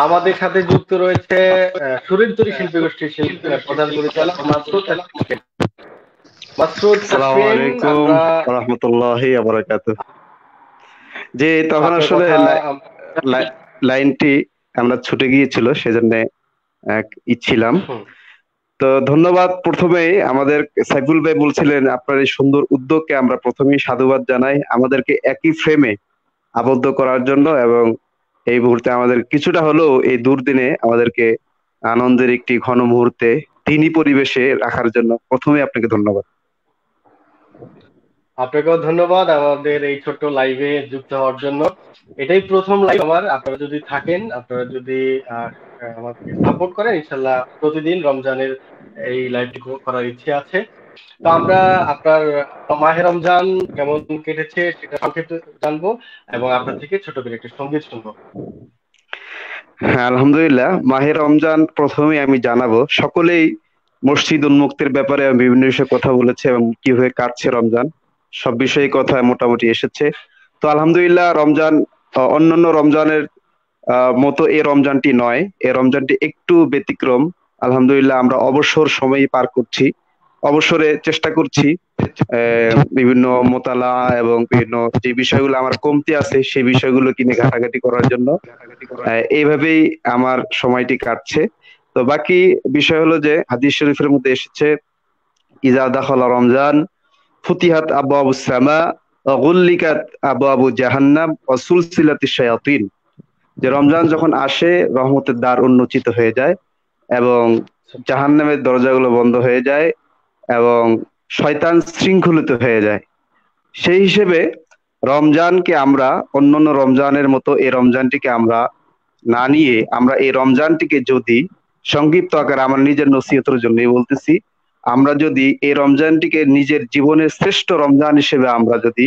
আমাদের সাথে যুক্ত রয়েছে সুরেন্দ্রী শিল্পী গোষ্ঠীর প্রধান পরিচালক মাসুদ। মাসুদ, আসসালামু আলাইকুম ওয়া রাহমাতুল্লাহি ওয়া বারাকাতুহু। যে তখন আসলে লাইনটি আমরা ছুটে গিয়েছিল, সেজন্য ইচ্ছিলাম। তো ধন্যবাদ। প্রথমেই আমাদের সাইফুল ভাই বলছিলেন আপনার এই সুন্দর উদ্যোগকে আমরা প্রথমেই সাধুবাদ জানাই, আমাদেরকে একই ফ্রেমে আবদ্ধ করার জন্য, এবং এই মুহূর্তে আমাদের কিছুটা হলেও এই দুর্দিনে আমাদেরকে আনন্দের একটি ঘন মুহূর্তে দিনী পরিবেশে রাখার জন্য প্রথমে আপনাকে ধন্যবাদ। আপনাকেও ধন্যবাদ আমাদের এই ছোট্ট লাইভে যুক্ত হওয়ার জন্য। এটাই প্রথম লাইভ আমার। আপনারা যদি থাকেন, আপনারা যদি আমাকে সাপোর্ট করেন, ইনশাল্লাহ প্রতিদিন রমজানের এই লাইভটি করার ইচ্ছে আছে। তো আমরা আপনার মাহে রমজান কেমন কেটেছে সেটা সংক্ষেপে জানবো এবং আপনার থেকে ছোট করে একটা সঙ্গীত শুনবো। হ্যাঁ, আলহামদুলিল্লাহ। মাহে রমজান প্রথমেই আমি জানাবো, সকলেই মসজিদ উন্মুক্তের ব্যাপারে বিভিন্ন বিষয়ে কথা বলেছে এবং কিভাবে কাটছে রমজান, সব বিষয়ে কথা মোটামুটি এসেছে। তো আলহামদুলিল্লাহ, রমজান অন্যান্য রমজানের মতো এই রমজানটি নয়, এই রমজানটি একটু ব্যতিক্রম। আলহামদুলিল্লাহ, আমরা অবসর সময় পার করছি, অবসরে চেষ্টা করছি বিভিন্ন মোতালা এবং বিভিন্ন যে বিষয়গুলো আমার কমতি আছে সেই বিষয়গুলো কিনে ঘাটাঘাটি করার জন্য। এইভাবেই আমার সময়টি কাটছে। তো বাকি বিষয় হলো যে হাদিস শরীফের মধ্যে এসেছে ইজা দাখালা রমজান ফুতিহাত আবওয়াবুস সামা ওয়া গুল্লিকাত আবওয়াবু জাহান্নাম ওয়া সুলসিলাতিশ শায়াতিন, যে রমজান যখন আসে রহমতের দ্বার উন্মোচিত হয়ে যায় এবং জাহান্নামের দরজাগুলো বন্ধ হয়ে যায় এবং শয়তান শৃঙ্খলিত হয়ে যায়। সেই হিসেবে রমজানকে আমরা অন্যান্য রমজানের মতো এই রমজানটিকে আমরা না নিয়ে আমরা এই রমজানটিকে যদি সংক্ষিপ্ত আকারে আমার নিজের নসিহতের জন্যই বলতেছি, আমরা যদি এই রমজানটিকে নিজের জীবনের শ্রেষ্ঠ রমজান হিসেবে আমরা যদি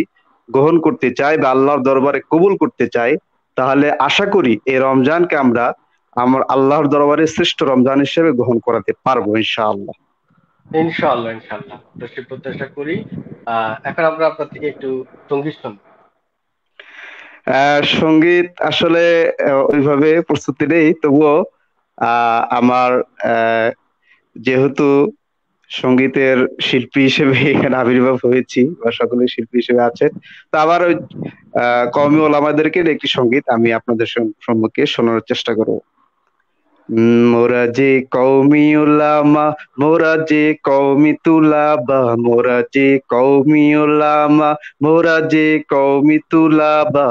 গ্রহণ করতে চাই বা আল্লাহর দরবারে কবুল করতে চাই, তাহলে আশা করি এই রমজানকে আমরা আমার আল্লাহর দরবারে শ্রেষ্ঠ রমজান হিসেবে গ্রহণ করাতে পারবো ইনশাআল্লাহ। ইনশাআল্লাহ ইনশাআল্লাহ তো সে প্রত্যাশা করি। এখন আমরা আপনার থেকে একটু সঙ্গীত শুনবো। সঙ্গীত আসলে ওইভাবে প্রস্তুতি নেই, তবুও আমার যেহেতু সঙ্গীতের শিল্পী হিসেবে এখানে আবির্ভাব হয়েছি বা সকলে শিল্পী হিসেবে আছেন, তো আবার ওই কওমি ওলামাদেরকে একটি সঙ্গীত আমি আপনাদের সম্মুখে শোনানোর চেষ্টা করব। মোরা যে কওমি উলামা, মোরা যে কওমি তুলাবা, মোরা যে কওমি উলামা, মোরা যে কওমি তুলাবা,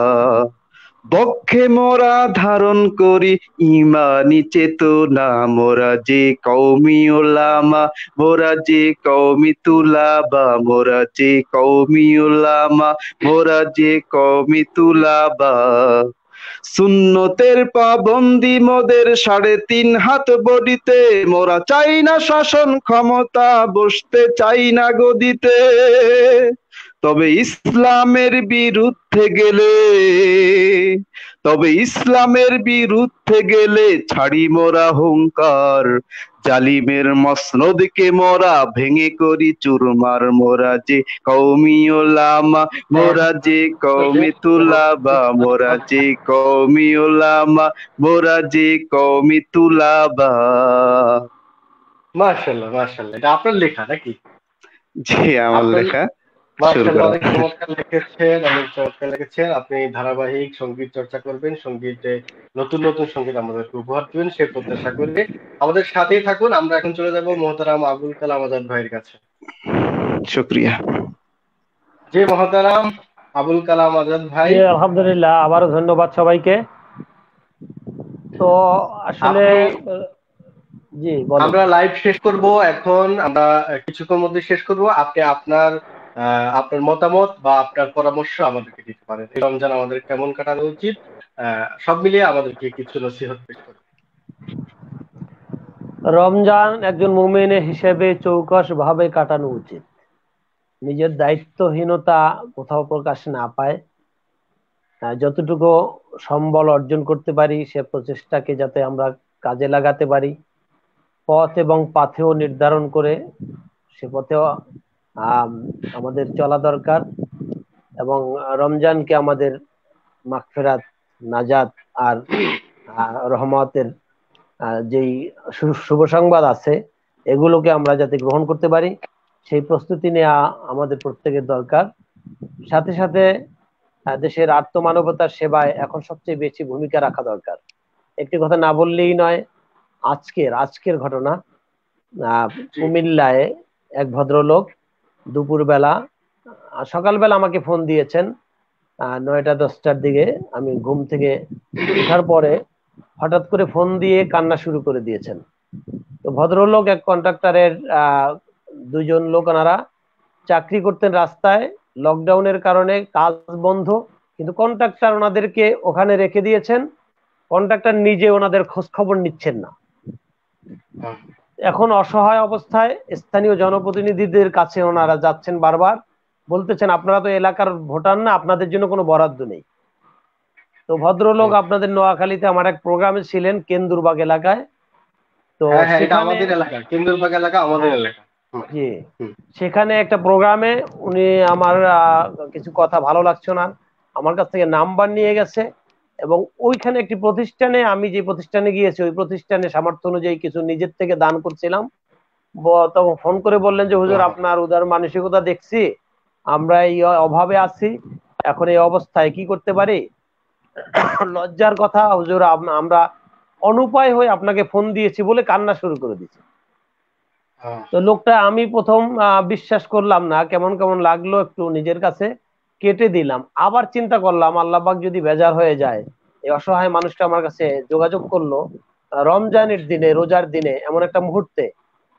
বক্ষে মোরা ধারণ করি ইমানি চেতনা, মোরা যে কওমি উলামা, মোরা যে কওমি তুলাবা, মোরা যে কওমি উলামা, মোরা যে কওমি তুলাবা, সুন্নতের পাবন্দি মোদের ৩.৫ হাত বডিতে, মোরা চাই না শাসন ক্ষমতা, বসতে চাই না গদিতে, তবে ইসলামের বিরুদ্ধে গেলে, তবে ইসলামের বিরুদ্ধে গেলে ছাড়ি মোরা হুঙ্কার, জালিমের মসনদকে মোরা ভেঙে করি চুরমার, মোরা যে কওমি উলামা, মোরা যে কওমি তুলাবা, মোরা যে কওমি উলামা, মোরা যে কওমি তুলাবা। মাশাআল্লাহ মাশাআল্লাহ, এটা আপনার লেখা নাকি? জি আমার লেখা। মাশাআল্লাহ, অনেক চমৎকার লিখেছেন, অনেক চমৎকার লিখেছেন। আপনি ধারাবাহিক সঙ্গীত চর্চা করবেন, সঙ্গীতে নতুন নতুন সঙ্গীত আমাদেরকে উপহার দিবেন সে প্রত্যাশা করে আমাদের সাথেই থাকুন। আমরা এখন চলে যাব মোহতারাম আবুল কালাম আজাদ ভাইয়ের কাছে। শুকরিয়া। জি মোহতারাম আবুল কালাম আজাদ ভাই। আলহামদুলিল্লাহ, আবারও ধন্যবাদ সবাইকে। তো আসলে জি বলেন। আমরা লাইভ শেষ করব এখন, আমরা কিছুক্ষণ মধ্যে শেষ করব। আপনি আপনার মতামত বা আপনার পরামর্শ আমাদেরকে দিতে পারেন। এই রমজান আমাদের কেমন কাটানো উচিত, সব মিলিয়ে আমাদেরকে কিছু নসিহত পেশ করুন। রমজান একজন মুমিনের হিসেবে চৌকস ভাবে কাটানো উচিত। নিজের দায়িত্বহীনতা কোথাও প্রকাশ না পায়, যতটুকু সম্বল অর্জন করতে পারি সে প্রচেষ্টাকে যাতে আমরা কাজে লাগাতে পারি, পথ এবং পাথেও নির্ধারণ করে সে পথেও আমাদের চলা দরকার, এবং রমজানকে আমাদের মাগফিরাত, নাজাত আর রহমতের যেই শুভ সংবাদ আছে এগুলোকে আমরা যাতে গ্রহণ করতে পারি সেই প্রস্তুতি নেওয়া আমাদের প্রত্যেকের দরকার। সাথে সাথে দেশের আত্মমানবতার সেবায় এখন সবচেয়ে বেশি ভূমিকা রাখা দরকার। একটি কথা না বললেই নয়, আজকের ঘটনা, কুমিল্লায় এক ভদ্রলোক দুপুরবেলা, সকালবেলা আমাকে ফোন দিয়েছেন ৯টা-১০টার দিকে। আমি ঘুম থেকে ওঠার পরে হঠাৎ করে ফোন দিয়ে কান্না শুরু করে দিয়েছেন। তো ভদ্রলোক এক কন্ট্রাক্টরের ২জন লোক, ওনারা চাকরি করতেন রাস্তায়, লকডাউনের কারণে কাজ বন্ধ, কিন্তু কন্ট্রাক্টর ওনাদেরকে ওখানে রেখে দিয়েছেন। কন্ট্রাক্টর নিজে ওনাদের খোঁজ খবর নিচ্ছেন না। এখন অসহায় অবস্থায় স্থানীয় জনপ্রতিনিধিদের কাছে ওনারা যাচ্ছেন, বারবার বলতেছেন আপনারা তো এলাকার ভোটার না, আপনাদের জন্য কোনো বরাদ্দ নেই। তো ভদ্রলোক আপনাদের নোয়াখালীতে আমার এক প্রোগ্রামে ছিলেন কেন্দুরবাগ এলাকায়। তো আমাদের এলাকা, কেন্দুরবাগ এলাকা আমাদের এলাকা। জি, সেখানে একটা প্রোগ্রামে উনি আমার কিছু কথা ভালো লাগছে না, আমার কাছ থেকে নাম্বার নিয়ে গেছে, এবং ওইখানে একটি প্রতিষ্ঠানে, আমি যে প্রতিষ্ঠানে গিয়েছি ওই প্রতিষ্ঠানে সামর্থ্য অনুযায়ী কিছু নিজের থেকে দান করছিলাম। তখন ফোন করে বললেন যে হুজুর আপনার উদার মানসিকতা দেখছি, আমরা এই অভাবে আছি, এখন এই অবস্থায় কি করতে পারি? লজ্জার কথা হুজুর, আমরা অনুপায় হয়ে আপনাকে ফোন দিয়েছি বলে কান্না শুরু করে দিয়েছে। হ্যাঁ। তো লোকটা আমি প্রথম বিশ্বাস করলাম না, কেমন কেমন লাগলো, একটু নিজের কাছে কেটে দিলাম। আবার চিন্তা করলাম আল্লাহ পাক যদি বেজার হয়ে যায়, এই অসহায় মানুষটা আমার কাছে যোগাযোগ করলো রমজানের দিনে, রোজার দিনে, এমন একটা মুহূর্তে,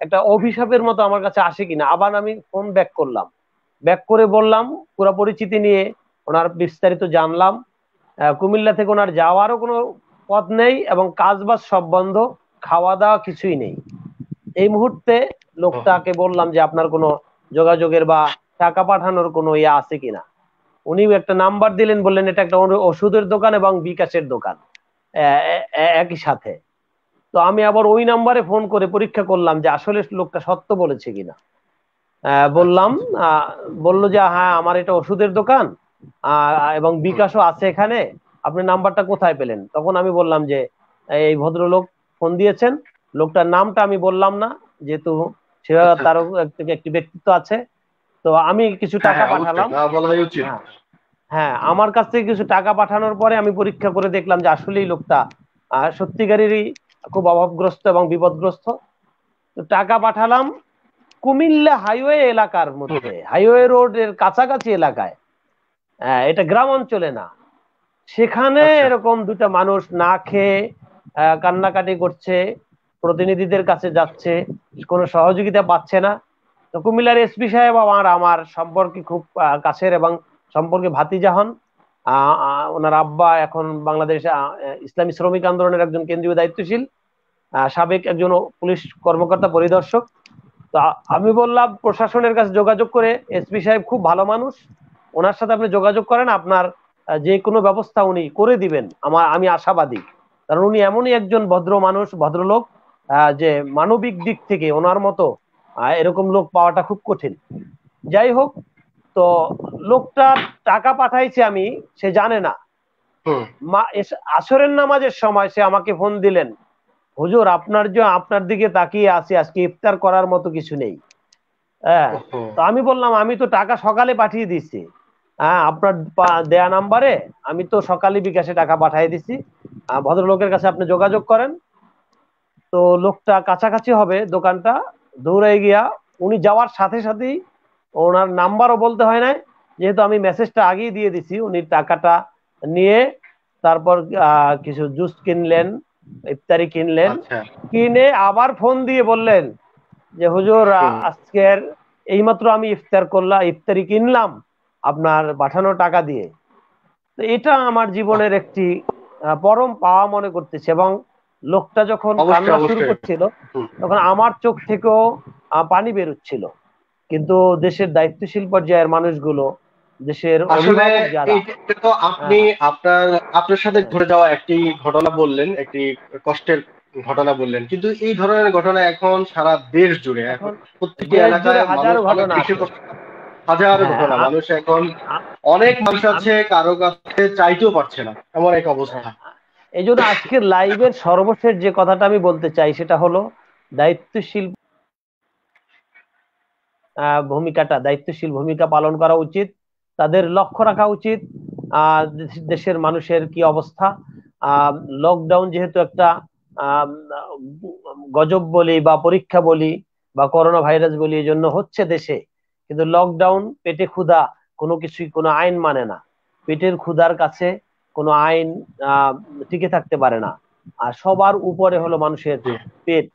একটা অভিশাপের মতো আমার কাছে আসে কিনা। আবার আমি ফোন ব্যাক করলাম, ব্যাক করে বললাম, পুরো পরিচিতি নিয়ে ওনার বিস্তারিত জানলাম। কুমিল্লা থেকে ওনার যাওয়ারও কোনো পথ নেই এবং কাজ বাজ সব বন্ধ, খাওয়া দাওয়া কিছুই নেই। এই মুহূর্তে লোকটাকে বললাম যে আপনার কোনো যোগাযোগের বা টাকা পাঠানোর কোনো ইয়ে আছে কিনা। উনি একটা নাম্বার দিলেন, বললেন এটা একটা ওষুধের দোকান এবং বিকাশের দোকান একই সাথে। তো আমি আবার ওই নাম্বারে ফোন করে পরীক্ষা করলাম যে আসলে লোকটা সত্য বলেছে কিনা। বললাম, বললো যে হ্যাঁ আমার এটা ওষুধের দোকান এবং বিকাশও আছে এখানে, আপনি নাম্বারটা কোথায় পেলেন? তখন আমি বললাম যে এই ভদ্রলোক ফোন দিয়েছেন। লোকটার নামটা আমি বললাম না, যেহেতু সেভাবে তারও একটি ব্যক্তিত্ব আছে। তো আমি কিছু টাকা পাঠালাম। হ্যাঁ, আমার কাছ থেকে কিছু টাকা পাঠানোর পরে আমি পরীক্ষা করে দেখলাম যে আসলেই লোকটা সত্যিকারেরই খুব অভাবগ্রস্ত এবং বিপদগ্রস্ত। তো টাকা পাঠালাম কুমিল্লা হাইওয়ে এলাকার মধ্যে, হাইওয়ে রোডের কাছাকাছি এলাকায়, এটা গ্রাম অঞ্চলে না। সেখানে এরকম দুটা মানুষ না খেয়ে কান্নাকাটি করছে, প্রতিনিধিদের কাছে যাচ্ছে, কোনো সহযোগিতা পাচ্ছে না। তো কুমিল্লার এসপি সাহেব আমার সম্পর্কে খুব কাছের এবং সম্পর্কে ভাতিজা হন। ওনার আব্বা এখন বাংলাদেশ ইসলামী শ্রমিক আন্দোলনের একজন কেন্দ্রীয় দায়িত্বশীল, সাবেক একজন পুলিশ কর্মকর্তা পরিদর্শক। তো আমি বললাম প্রশাসনের কাছে যোগাযোগ করে, এসপি সাহেব খুব ভালো মানুষ, ওনার সাথে আপনি যোগাযোগ করেন, আপনার যে কোনো ব্যবস্থা উনি করে দিবেন, আমি আশাবাদী। কারণ উনি এমনই একজন ভদ্র মানুষ, ভদ্রলোক, যে মানবিক দিক থেকে ওনার মতো এরকম লোক পাওয়াটা খুব কঠিন। যাই হোক, তো লোকটা টাকা পাঠাইছে আমি, সে জানে না। আসরের নামাজের সময় সে আমাকে ফোন দিলেন, হুজুর আপনার দিকে তাকিয়ে আছি, আজকে ইফতার করার মতো কিছু নেই। হ্যাঁ, তো আমি বললাম আমি তো টাকা সকালে পাঠিয়ে দিচ্ছি, হ্যাঁ আপনার দেয়া নাম্বারে আমি তো সকালে বিকাশে টাকা পাঠিয়ে দিচ্ছি, ভদ্রলোকের কাছে আপনি যোগাযোগ করেন। তো লোকটা কাছাকাছি হবে দোকানটা, দৌড়ে গিয়া উনি যাওয়ার সাথে সাথেই, ওনার নাম্বারও বলতে হয় না, যেহেতু আমি মেসেজটা আগেই দিয়ে দিছি, উনি টাকাটা নিয়ে তারপর কিছু জুস কিনলেন, ইফতারি কিনলেন, কিনে আবার ফোন দিয়ে বললেন যে হুজুর আজকের এইমাত্র আমি ইফতারি কিনলাম আপনার পাঠানো টাকা দিয়ে। তো এটা আমার জীবনের একটি পরম পাওয়া মনে করতেছে। এবং লোকটা যখন কান্না শুরু করছিল তখন আমার চোখ থেকেও পানি বেরোচ্ছিল। কিন্তু দেশের দায়িত্বশীল পর্যায়ের মানুষগুলো, দেশের অভিভাবক যারা, আপনি আপনার সাথে ঘটে যাওয়া একটি ঘটনা বললেন, একটি কষ্টের ঘটনা বললেন, কিন্তু এই ধরনের ঘটনা এখন সারা দেশ জুড়ে, এখন প্রত্যেকটি এলাকায় হাজারো ঘটনা, হাজারো ঘটনা। মানুষ এখন অনেক মানুষ আছে কারো কাছে চাইতেও পারছে না, এমন এক অবস্থা। এই জন্য আজকের লাইভের সর্বশেষ যে কথাটা আমি বলতে চাই সেটা হলো দায়িত্বশীল ভূমিকা পালন করা উচিত। তাদের লক্ষ্য রাখা উচিত দেশের মানুষের কি অবস্থা। লকডাউন যেহেতু একটা গজব বলি বা পরীক্ষা বলি বা করোনা ভাইরাস বলি, এই জন্য হচ্ছে দেশে, কিন্তু লকডাউন পেটে ক্ষুধা, কোনো কিছুই কোনো আইন মানে না। পেটের ক্ষুধার কাছে কোনো আইন টিকে থাকতে পারে না। আর সবার উপরে হলো মানুষের পেট।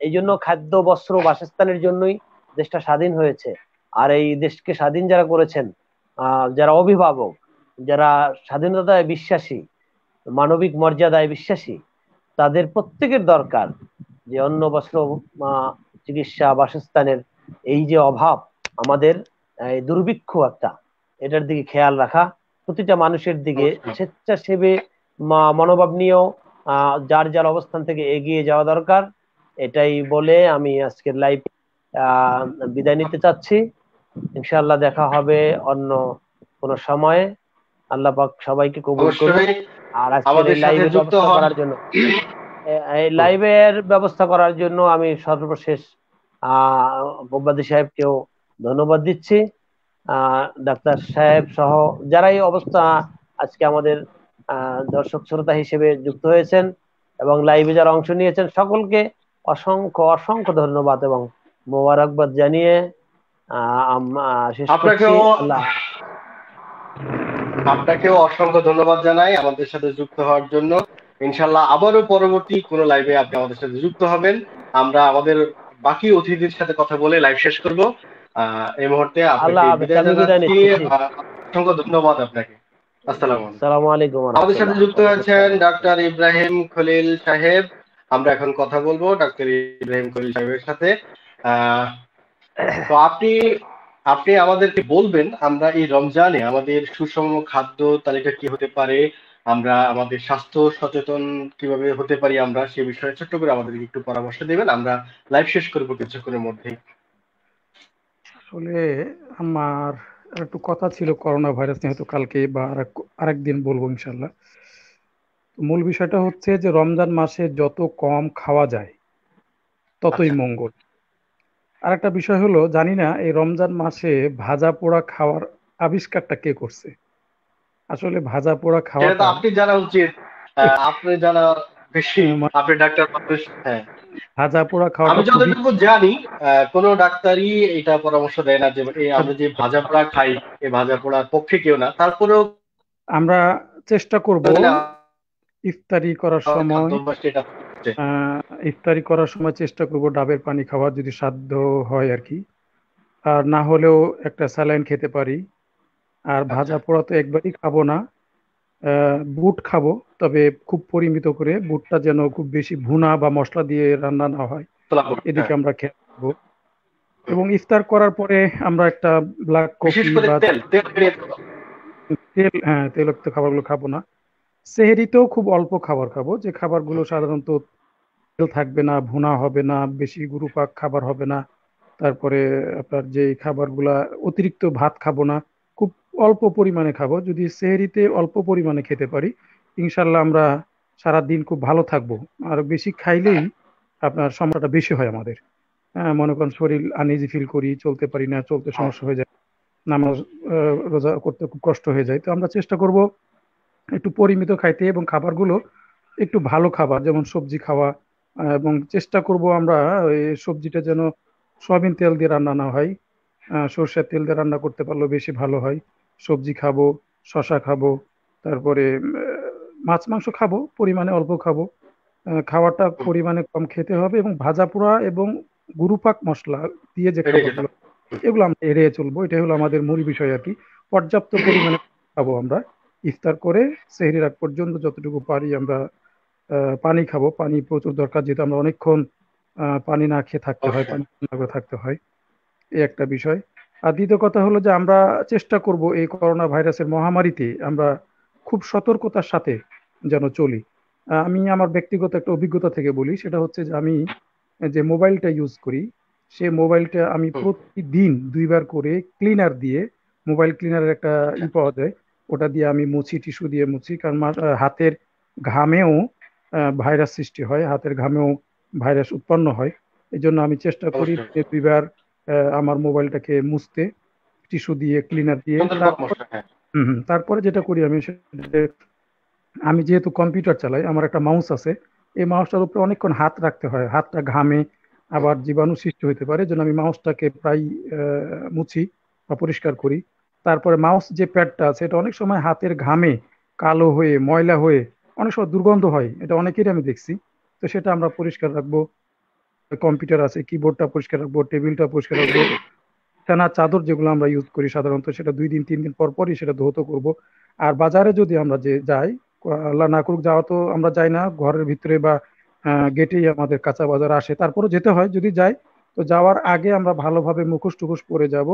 এই জন্য খাদ্য, বস্ত্র, বাসস্থানের জন্যই দেশটা স্বাধীন হয়েছে। আর এই দেশকে স্বাধীন যারা করেছেন, যারা অভিভাবক, যারা স্বাধীনতায় বিশ্বাসী, মানবিক মর্যাদায় বিশ্বাসী, তাদের প্রত্যেকের দরকার যে অন্ন, বস্ত্র, চিকিৎসা, বাসস্থানের এই যে অভাব, আমাদের দুর্ভিক্ষ একটা, এটার দিকে খেয়াল রাখা, প্রতিটা মানুষের দিকে স্বেচ্ছাসেবী মনোভাব নিয়েও যার যার অবস্থান থেকে এগিয়ে যাওয়া দরকার। এটাই বলে আমি আজকের লাইভ বিদায় নিতে চাচ্ছি। ইনশাআল্লাহ দেখা হবে অন্য কোনো সময়ে। আল্লাহ পাক সবাইকে কবুল করুন। আর আজকের এই লাইভের ব্যবস্থা করার জন্য, এই লাইভের ব্যবস্থা করার জন্য আমি সর্বশেষ প্রবাদী সাহেবকেও ধন্যবাদ দিচ্ছি। ডাক্তার সাহেব সহ যারা এই অবস্থা আজকে আমাদের দর্শক শ্রোতা হিসেবে যুক্ত হয়েছেন, এবং লাইভে যারা অংশ নিয়েছেন সকলকে অসংখ্য অসংখ্য ধন্যবাদ এবং মোবারকবাদ জানিয়ে শেষ করছি। আপনাকেও আল্লাহ আপনাকেও অসংখ্য ধন্যবাদ জানাই আমাদের সাথে যুক্ত হওয়ার জন্য। ইনশাল্লাহ আবারও পরবর্তী কোনো লাইভে আপনি আমাদের সাথে যুক্ত হবেন। আমরা আমাদের বাকি অতিথিদের সাথে কথা বলে লাইভ শেষ করব। এই মুহূর্তে আল্লাহ আপনাকে হাফেজ, বিদায় আমি বিদায় জানাচ্ছি। নিচ্ছি। অসংখ্য ধন্যবাদ আপনাকে। আসসালামু আলাইকুম। আসসালামু আলাইকুম ওয়া আমাদের সাথে রাহমাতুল্লাহ। যুক্ত হয়েছেন ডাক্তার ইব্রাহিম খলিল সাহেব। আমরা এখন কথা বলবো ডাক্তার ইব্রাহিম খলিল সাহেবের সাথে। তো আপনি আমাদেরকে বলবেন আমরা এই রমজানে আমাদের সুষম খাদ্য তালিকা কি হতে পারে, আমরা আমাদের স্বাস্থ্য সচেতন কিভাবে হতে পারি, আমরা সে বিষয়ে ছোট্ট করে আমাদেরকে একটু পরামর্শ দেবেন। আমরা লাইভ শেষ করবো কিছুক্ষণের মধ্যেই। আসলে আমার একটু কথা ছিল করোনা ভাইরাস নিয়ে, হয়তো কালকে বা আরেকদিন বলবো ইনশাল্লাহ। মূল বিষয়টা হচ্ছে যে রমজান মাসে যত কম খাওয়া যায় ততই আচ্ছা। মঙ্গল। আর একটা বিষয় হলো, জানি না এই রমজান মাসে ভাজা পোড়া খাওয়ার আবিষ্কারটা কে করছে। আসলে ভাজা পোড়া সেটা তো খাওয়াটা আপনি জানা উচিত, আপনি জানা বেশি, মানে আপনি ডাক্তার মানুষ। হ্যাঁ, ভাজা পোড়া আমি খাওয়াটা খুবই, যতটুকু জানি কোনো ডাক্তারই এটা পরামর্শ দেয় না যে এই আমরা যে ভাজা পোড়া খাই এই ভাজা পোড়ার পক্ষে কেউ না। তারপরেও আমরা চেষ্টা করব ইফতারি করার আমাদের সময় খাদ্যাভ্যাস এটা হচ্ছে। ইফতারি করার সময় চেষ্টা করব ডাবের পানি খাওয়ার, যদি সাধ্য হয় আর কি। আর না হলেও একটা স্যালাইন খেতে পারি। আর আচ্ছা, ভাজা পোড়া তো একবারই খাবো না। বুট খাবো, তবে খুব পরিমিত করে। বুটটা যেন খুব বেশি ভুনা বা মশলা দিয়ে রান্না না হয়, এদিকে হ্যাঁ। আমরা খেয়াল রাখবো। এবং ইফতার করার পরে আমরা একটা ব্ল্যাক বিশেষ কফি করে বা তেল তেল এড়িয়ে চলো। তৈলাক্ত খাবারগুলো খাবো না। সেহরিতেও খুব অল্প খাবার খাবো, যে খাবারগুলো সাধারণত তেল থাকবে না, ভুনা হবে না, বেশি গুরুপাক খাবার হবে না। তারপরে আপনার যে খাবারগুলা, অতিরিক্ত ভাত খাবো না, খুব অল্প পরিমাণে খাবো। যদি সেহরিতে অল্প পরিমাণে খেতে পারি, ইনশাল্লাহ আমরা সারা দিন খুব ভালো থাকবো। আর বেশি খাইলেই আপনার সমস্যাটা বেশি হয় আমাদের। মনে করেন শরীর আনইজি ফিল করি, চলতে পারি না, চলতে সমস্যা হয়ে যায়, নামাজ রোজা করতে খুব কষ্ট হয়ে যায়। তো আমরা চেষ্টা করব একটু পরিমিত খাইতে, এবং খাবারগুলো একটু ভালো খাবার, যেমন সবজি খাওয়া। এবং চেষ্টা করব আমরা ওই সবজিটা যেন সয়াবিন তেল দিয়ে রান্না না হয়, সরষের তেল দিয়ে রান্না করতে পারলেও বেশি ভালো হয়। সবজি খাবো, শশা খাবো, তারপরে মাছ মাংস খাবো, পরিমাণে অল্প খাবো। খাওয়াটা পরিমাণে কম খেতে হবে, এবং ভাজা পোড়া এবং গুরুপাক মশলা দিয়ে যে এড়িয়ে যেতে খাবারগুলো, হবে। এগুলো আমরা এড়িয়ে চলবো। এটাই হলো আমাদের মূল বিষয় আর কি। পর্যাপ্ত পরিমাণে খাবো আমরা। ইফতার করে সেহরির আগ পর্যন্ত যতটুকু পারি আমরা পানি খাবো। পানি প্রচুর দরকার, যেহেতু আমরা অনেকক্ষণ পানি না খেয়ে থাকতে হয়, অবশ্যই। পানি না করে থাকতে হয়। এই একটা বিষয়। আর দ্বিতীয় কথা হলো যে আমরা চেষ্টা করব এই করোনা ভাইরাসের মহামারীতে আমরা খুব সতর্কতার সাথে যেন চলি। আমি আমার ব্যক্তিগত একটা অভিজ্ঞতা থেকে বলি, সেটা হচ্ছে যে আমি যে মোবাইলটা ইউজ করি, সে মোবাইলটা আমি প্রতিদিন 2বার করে ক্লিনার দিয়ে, মোবাইল ক্লিনারের একটা পাওয়া যায়, ওটা দিয়ে আমি মুছি, টিস্যু দিয়ে মুছি। কারণ হাতের ঘামেও ভাইরাস সৃষ্টি হয়, হাতের ঘামেও ভাইরাস উৎপন্ন হয়। এই জন্য আমি চেষ্টা করি অবশ্যই 2বার আমার মোবাইলটাকে মুছতে, টিস্যু দিয়ে, ক্লিনার দিয়ে। সুন্দর তারপর পরামর্শ। হ্যাঁ, তারপরে যেটা করি আমি, আমি যেহেতু কম্পিউটার চালাই, আমার একটা মাউস আছে। এই মাউসটার উপরে অনেকক্ষণ হাত রাখতে হয়, হাতটা ঘামে, আবার জীবাণু সৃষ্টি হতে পারে। এই জন্য আমি মাউসটাকে প্রায় মুছি বা পরিষ্কার করি। তারপরে মাউস যে প্যাডটা আছে, এটা অনেক সময় হাতের ঘামে কালো হয়ে, ময়লা হয়ে, অনেক সময় দুর্গন্ধ হয়, এটা অনেকেরই আমি দেখছি। তো সেটা আমরা পরিষ্কার রাখবো। কম্পিউটার আছে, কিবোর্ডটা পরিষ্কার রাখবো, টেবিলটা পরিষ্কার রাখবো। ফেনা চাদর যেগুলো আমরা ইউজ করি সাধারণত, সেটা 2 দিন 3 দিন পর পরই সেটা ধৌত করব। আর বাজারে যদি আমরা যে যাই, আল্লাহ না করুক যাওয়া তো আমরা যাই না, ঘরের ভিতরে বা গেটেই আমাদের কাঁচা বাজার আসে, তারপরে যেতে হয় যদি যাই, তো যাওয়ার আগে আমরা ভালোভাবে মুখোশ টুখোশ পরে যাব।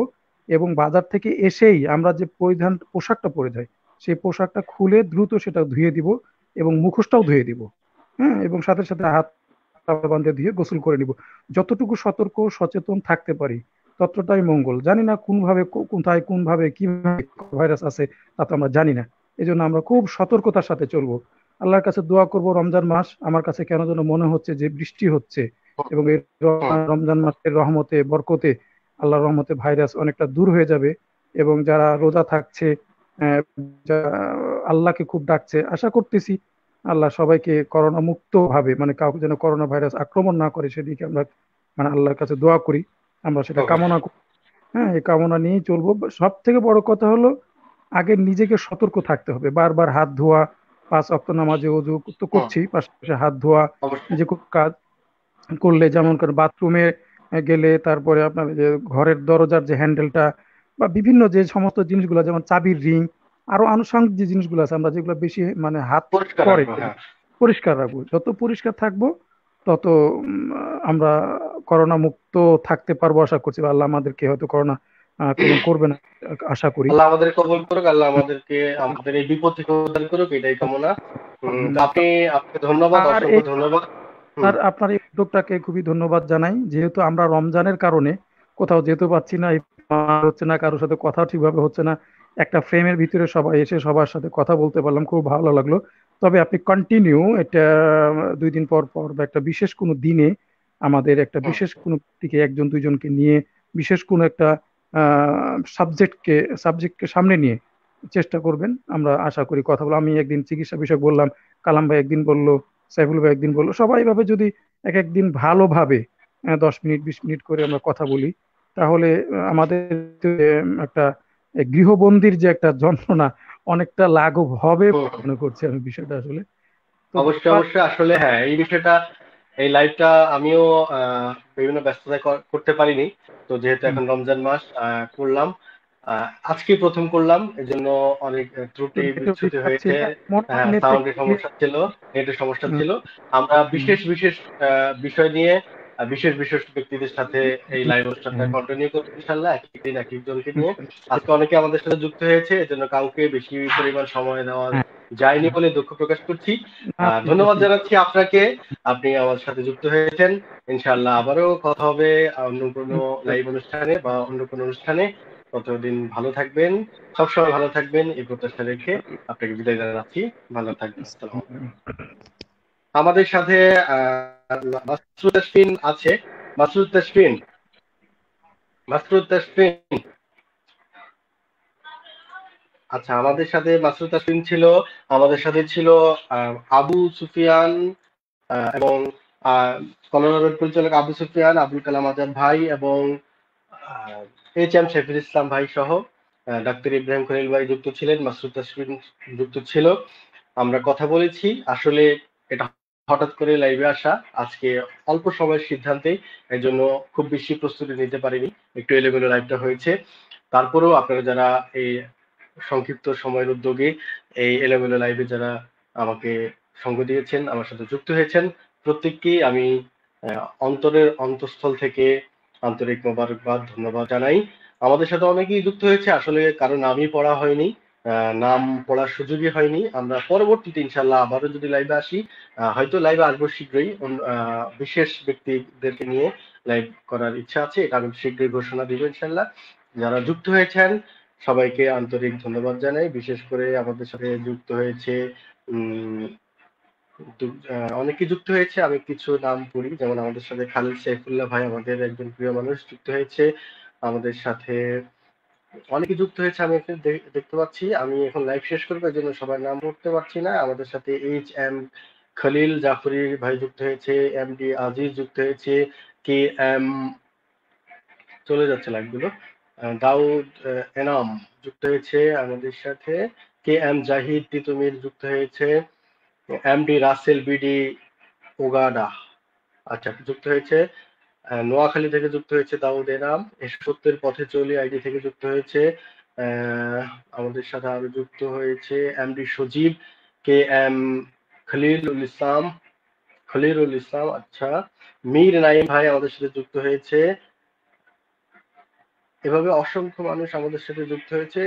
এবং বাজার থেকে এসেই আমরা যে পরিধান পোশাকটা পরে যাই, সেই পোশাকটা খুলে দ্রুত সেটা ধুয়ে দিব, এবং মুখোশটাও ধুয়ে দিব। হ্যাঁ, এবং সাথে সাথে হাত বান্ধে ধুয়ে গোসল করে নিব। যতটুকু সতর্ক সচেতন থাকতে পারি ততটাই মঙ্গল। জানি না কোনভাবে, কোথায়, কোনভাবে, কিভাবে ভাইরাস আছে, তা তো আমরা জানি না। এই জন্য আমরা খুব সতর্কতার সাথে চলবো। আল্লাহর কাছে দোয়া করব, রমজান মাস আমার কাছে কেন যেন মনে হচ্ছে যে বৃষ্টি হচ্ছে, এবং এই রমজান মাসের রহমতে, বরকতে, আল্লাহর রহমতে ভাইরাস অনেকটা দূর হয়ে যাবে। এবং যারা রোজা থাকছে, যারা আল্লাহকে খুব ডাকছে, আশা করতেছি আল্লাহ সবাইকে করোনা মুক্ত ভাবে, মানে কাউকে যেন করোনা ভাইরাস আক্রমণ না করে সেদিকে আমরা মানে আল্লাহর কাছে দোয়া করি, আমরা সেটা কামনা অবশ্যই। করি। হ্যাঁ, এই কামনা নিয়েই চলবো। সব থেকে বড় কথা হলো আগে নিজেকে সতর্ক থাকতে হবে, বারবার হাত ধোয়া, 5 ওয়াক্ত নামাজে ওযু তো হুম, করছি, পাশাপাশি হাত ধোয়া, অবশ্যই। যে কোনো কাজ করলে যেমন করে বাথরুমে গেলে, তারপরে আপনার যে ঘরের দরজার যে হ্যান্ডেলটা বা বিভিন্ন যে সমস্ত জিনিসগুলো যেমন চাবির রিং, আরো আনুষঙ্গিক যে জিনিসগুলো আছে আমরা যেগুলো বেশি মানে হাত পরিষ্কার পরে রাখবো, হ্যাঁ। পরিষ্কার রাখবো। যত পরিষ্কার থাকবো তত আমরা করোনা মুক্ত থাকতে পারবো আশা করছি, বা আল্লাহ আমাদেরকে হয়তো করোনা আক্রমণ করবে না আশা করি। আল্লাহ আমাদের কবুল করুক, আল্লাহ আমাদেরকে আমাদের এই বিপদ থেকে উদ্ধার করুক, এটাই কামনা। তো আপনাকে ধন্যবাদ, আর অসংখ্য ধন্যবাদ। আর আপনার এই উদ্যোগটাকে খুবই ধন্যবাদ জানাই, যেহেতু আমরা রমজানের কারণে কোথাও যেতে পারছি না, হচ্ছে না, কারোর সাথে কথা ঠিকভাবে হচ্ছে না, একটা ফ্রেমের ভিতরে সবাই এসে সবার সাথে কথা বলতে পারলাম, খুব ভালো লাগলো। তবে আপনি কন্টিনিউ এটা 2 দিন পর পর বা একটা বিশেষ কোনো দিনে আমাদের একটা হুম, বিশেষ কোনো ব্যক্তিকে, একজন দুইজনকে নিয়ে বিশেষ কোনো একটা সাবজেক্টকে সামনে নিয়ে চেষ্টা করবেন, আমরা আশা করি কথা বলবো। আমি একদিন চিকিৎসা বিষয়ক বললাম, কালাম ভাই একদিন বললো, সাইফুল ভাই একদিন বললো, সবাই ভাবে যদি এক একদিন ভালোভাবে 10 মিনিট 20 মিনিট করে আমরা কথা বলি, তাহলে আমাদের একটা গৃহবন্দির যে একটা যন্ত্রণা অনেকটা লাঘব হবে হুম, মনে করছি আমি বিষয়টা আসলে। তো অবশ্যই অবশ্যই। আসলে হ্যাঁ, এই বিষয়টা, এই লাইভটা আমিও বিভিন্ন ব্যস্ততায় করতে পারিনি। তো যেহেতু হুম, এখন রমজান মাস করলাম, আজকে প্রথম করলাম, এজন্য অনেক তো ত্রুটি নেটও ঠিক বিচ্ছুতি হয়েছে। পাচ্ছি না, মনে হয় নেটটা সাউন্ডের একটু সমস্যা ছিল, নেটের সমস্যা হুম, ছিল। আমরা হুম, বিশেষ বিশেষ বিষয় নিয়ে বিশেষ বিশেষ ব্যক্তিদের সাথে এই লাইভ অনুষ্ঠানটা হুম, কন্টিনিউ করবো ইনশাল্লাহ, এক একদিন এক একজনকে হুম, নিয়ে। আজকে অনেকে আমাদের সাথে যুক্ত হয়েছে, এজন্য কাউকে বেশি পরিমাণ সময় দেওয়া হ্যাঁ, যায়নি বলে দুঃখ প্রকাশ করছি। না ঠিক ধন্যবাদ আছে। জানাচ্ছি আপনাকে, আপনি আমার সাথে যুক্ত হয়েছেন। ইনশাআল্লাহ আবারও কথা হবে অন্য কোনো লাইভ অনুষ্ঠানে বা অন্য কোনো অনুষ্ঠানে। ততদিন ভালো থাকবেন, সবসময় ভালো থাকবেন, এই প্রত্যাশা রেখে আপনাকে বিদায় জানাচ্ছি। ভালো থাকবেন। আসসালামু আলাইকুম। আমাদের সাথে মাসরুর তাসফিন আছে। মাসরুর তাসফিন, মাসরুর তাসফিন। আচ্ছা, আমাদের সাথে মাসরুর তাসফিন ছিল, আমাদের সাথে ছিল আবু সুফিয়ান, এবং কলোরাডোর পরিচালক আবু সুফিয়ান, আবুল কালাম আজাদ ভাই, এবং এইচ এম শফিউল ইসলাম ভাই সহ ডাক্তার ইব্রাহিম খলিল ভাই যুক্ত ছিলেন, মাসরুর তাসফিন যুক্ত ছিল। আমরা কথা বলেছি। আসলে এটা হঠাৎ করে লাইভে আসা, আজকে অল্প সময়ের সিদ্ধান্তে, এই জন্য খুব বেশি প্রস্তুতি নিতে পারিনি, একটু এলোমেলো লাইভটা হয়েছে। তারপরেও আপনারা যারা এই সংক্ষিপ্ত সময়ের উদ্যোগে এই এলোমেলো লাইভে যারা আমাকে সঙ্গ দিয়েছেন, আমার সাথে যুক্ত হয়েছেন, প্রত্যেককেই আমি অন্তরের অন্তঃস্থল থেকে আন্তরিক মোবারকবাদ, ধন্যবাদ জানাই। আমাদের সাথে অনেকেই যুক্ত হয়েছে, আসলে কারো নামই পড়া হয়নি, নাম পড়ার সুযোগই হয়নি। আমরা পরবর্তীতে ইনশাল্লাহ আবারও যদি লাইভে আসি, হয়তো লাইভে আসবো শীঘ্রই, বিশেষ ব্যক্তিদেরকে নিয়ে লাইভ করার ইচ্ছা আছে, এটা আমি শীঘ্রই ঘোষণা দিব ইনশাল্লাহ। যারা যুক্ত হয়েছেন সবাইকে আন্তরিক ধন্যবাদ জানাই। বিশেষ করে আমাদের সাথে যুক্ত হয়েছে অনেকে যুক্ত হয়েছে, আমি কিছু নাম পড়ি, যেমন আমাদের সাথে খালিদ সাইফুল্লাহ ভাই, আমাদের একজন প্রিয় মানুষ যুক্ত হয়েছে আমাদের সাথে। অনেকে যুক্ত হয়েছে, আমি এখানে দেখতে পাচ্ছি। আমি এখন লাইভ শেষ করবো, এই জন্য সবার নাম পড়তে পারছি না। আমাদের সাথে এইচ এম খলিল জাফরি ভাই যুক্ত হয়েছে, এম ডি আজিজ যুক্ত হয়েছে, কে এম, চলে যাচ্ছে লাইভগুলো, দাউদ এনাম যুক্ত হয়েছে আমাদের সাথে, কে এম জাহিদ তিতুমির যুক্ত হয়েছে, এম ডি রাসেল বিডি ওগাডা, আচ্ছা, যুক্ত হয়েছে। নোয়াখালী থেকে যুক্ত হয়েছে দাউদ এনাম। সত্যের পথে চলি আইডি থেকে যুক্ত হয়েছে। আমাদের সাথে আরো যুক্ত হয়েছে এম ডি সজীব, কে এম খলিলুল ইসলাম, খলিলুল ইসলাম, আচ্ছা, মীর নাইম ভাই আমাদের সাথে যুক্ত হয়েছে। এভাবে অসংখ্য মানুষ আমাদের সাথে যুক্ত হয়েছে।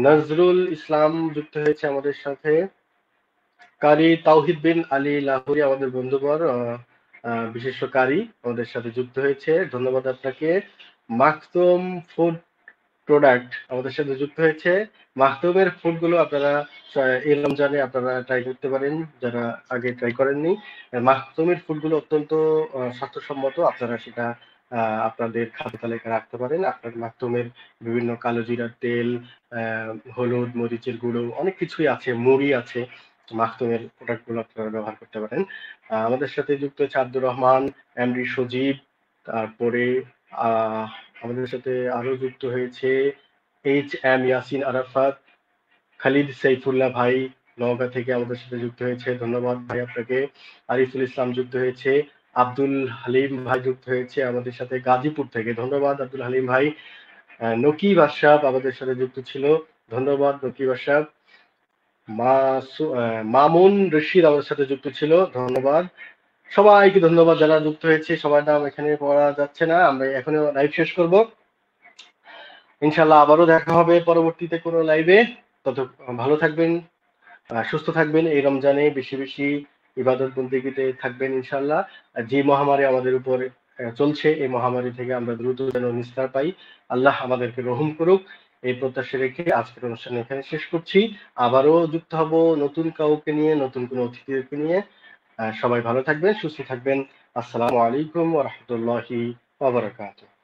নজরুল ইসলাম যুক্ত হয়েছে আমাদের সাথে। কারি তাওহিদ বিন আলী লাহোরি আমাদের বন্ধুবর, বিশেষ কারি আমাদের সাথে যুক্ত হয়েছে, ধন্যবাদ আপনাকে। মাকতুম ফুড প্রোডাক্ট আমাদের সাথে যুক্ত হয়েছে। মাকতুমের ফুডগুলো আপনারা এই রমজানে আপনারা ট্রাই করতে পারেন, যারা আগে ট্রাই করেননি। মাকতুমের ফুডগুলো অত্যন্ত স্বাস্থ্যসম্মত, আপনারা সেটা আপনাদের খাদ্য তালিকায় রাখতে পারেন। আপনার মাকতুমের বিভিন্ন কালো জিরার তেল, হলুদ মরিচের গুঁড়ো, অনেক কিছুই আছে, মুড়ি আছে। মাখতুমের প্রোডাক্টগুলো আপনারা ব্যবহার করতে পারেন। আমাদের সাথে যুক্ত হচ্ছে আব্দুর রহমান, এমডি সজীব, তারপরে আমাদের সাথে আরো যুক্ত হয়েছে HM ইয়াসিন আরাফাত, খালিদ সাইফুল্লাহ ভাই নওগাঁ থেকে আমাদের সাথে যুক্ত হয়েছে, ধন্যবাদ ভাই আপনাকে। আরিফুল ইসলাম যুক্ত হয়েছে, আব্দুল হালিম ভাই যুক্ত হয়েছে আমাদের সাথে গাজীপুর থেকে, ধন্যবাদ আব্দুল হালিম ভাই। নকিব আশরাফ আমাদের সাথে যুক্ত ছিল, ধন্যবাদ নকিব আশরাফ। মামুন রশিদ আমাদের সাথে যুক্ত ছিল, ধন্যবাদ সবাইকে, ধন্যবাদ যারা যুক্ত হয়েছে। সবার নাম এখানে পড়া যাচ্ছে না, আমরা এখনো লাইভ শেষ করব। ইনশাল্লাহ আবারও দেখা হবে পরবর্তীতে কোনো লাইভে। তত ভালো থাকবেন, সুস্থ থাকবেন, এই রমজানে বেশি বেশি ইবাদত বন্দেগীতে থাকবেন ইনশাল্লাহ। যে মহামারী আমাদের উপর চলছে, এই মহামারী থেকে আমরা দ্রুত যেন নিস্তার পাই, আল্লাহ আমাদেরকে রহম করুক, এই প্রত্যাশা রেখে আজকের অনুষ্ঠান এখানে শেষ করছি। আবারও যুক্ত হব নতুন কাউকে নিয়ে, নতুন কোনো অতিথিদেরকে নিয়ে। সবাই ভালো থাকবেন, সুস্থ থাকবেন। আসসালামু আলাইকুম ওয়া রাহমাতুল্লাহি ওয়া বারাকাতুহু।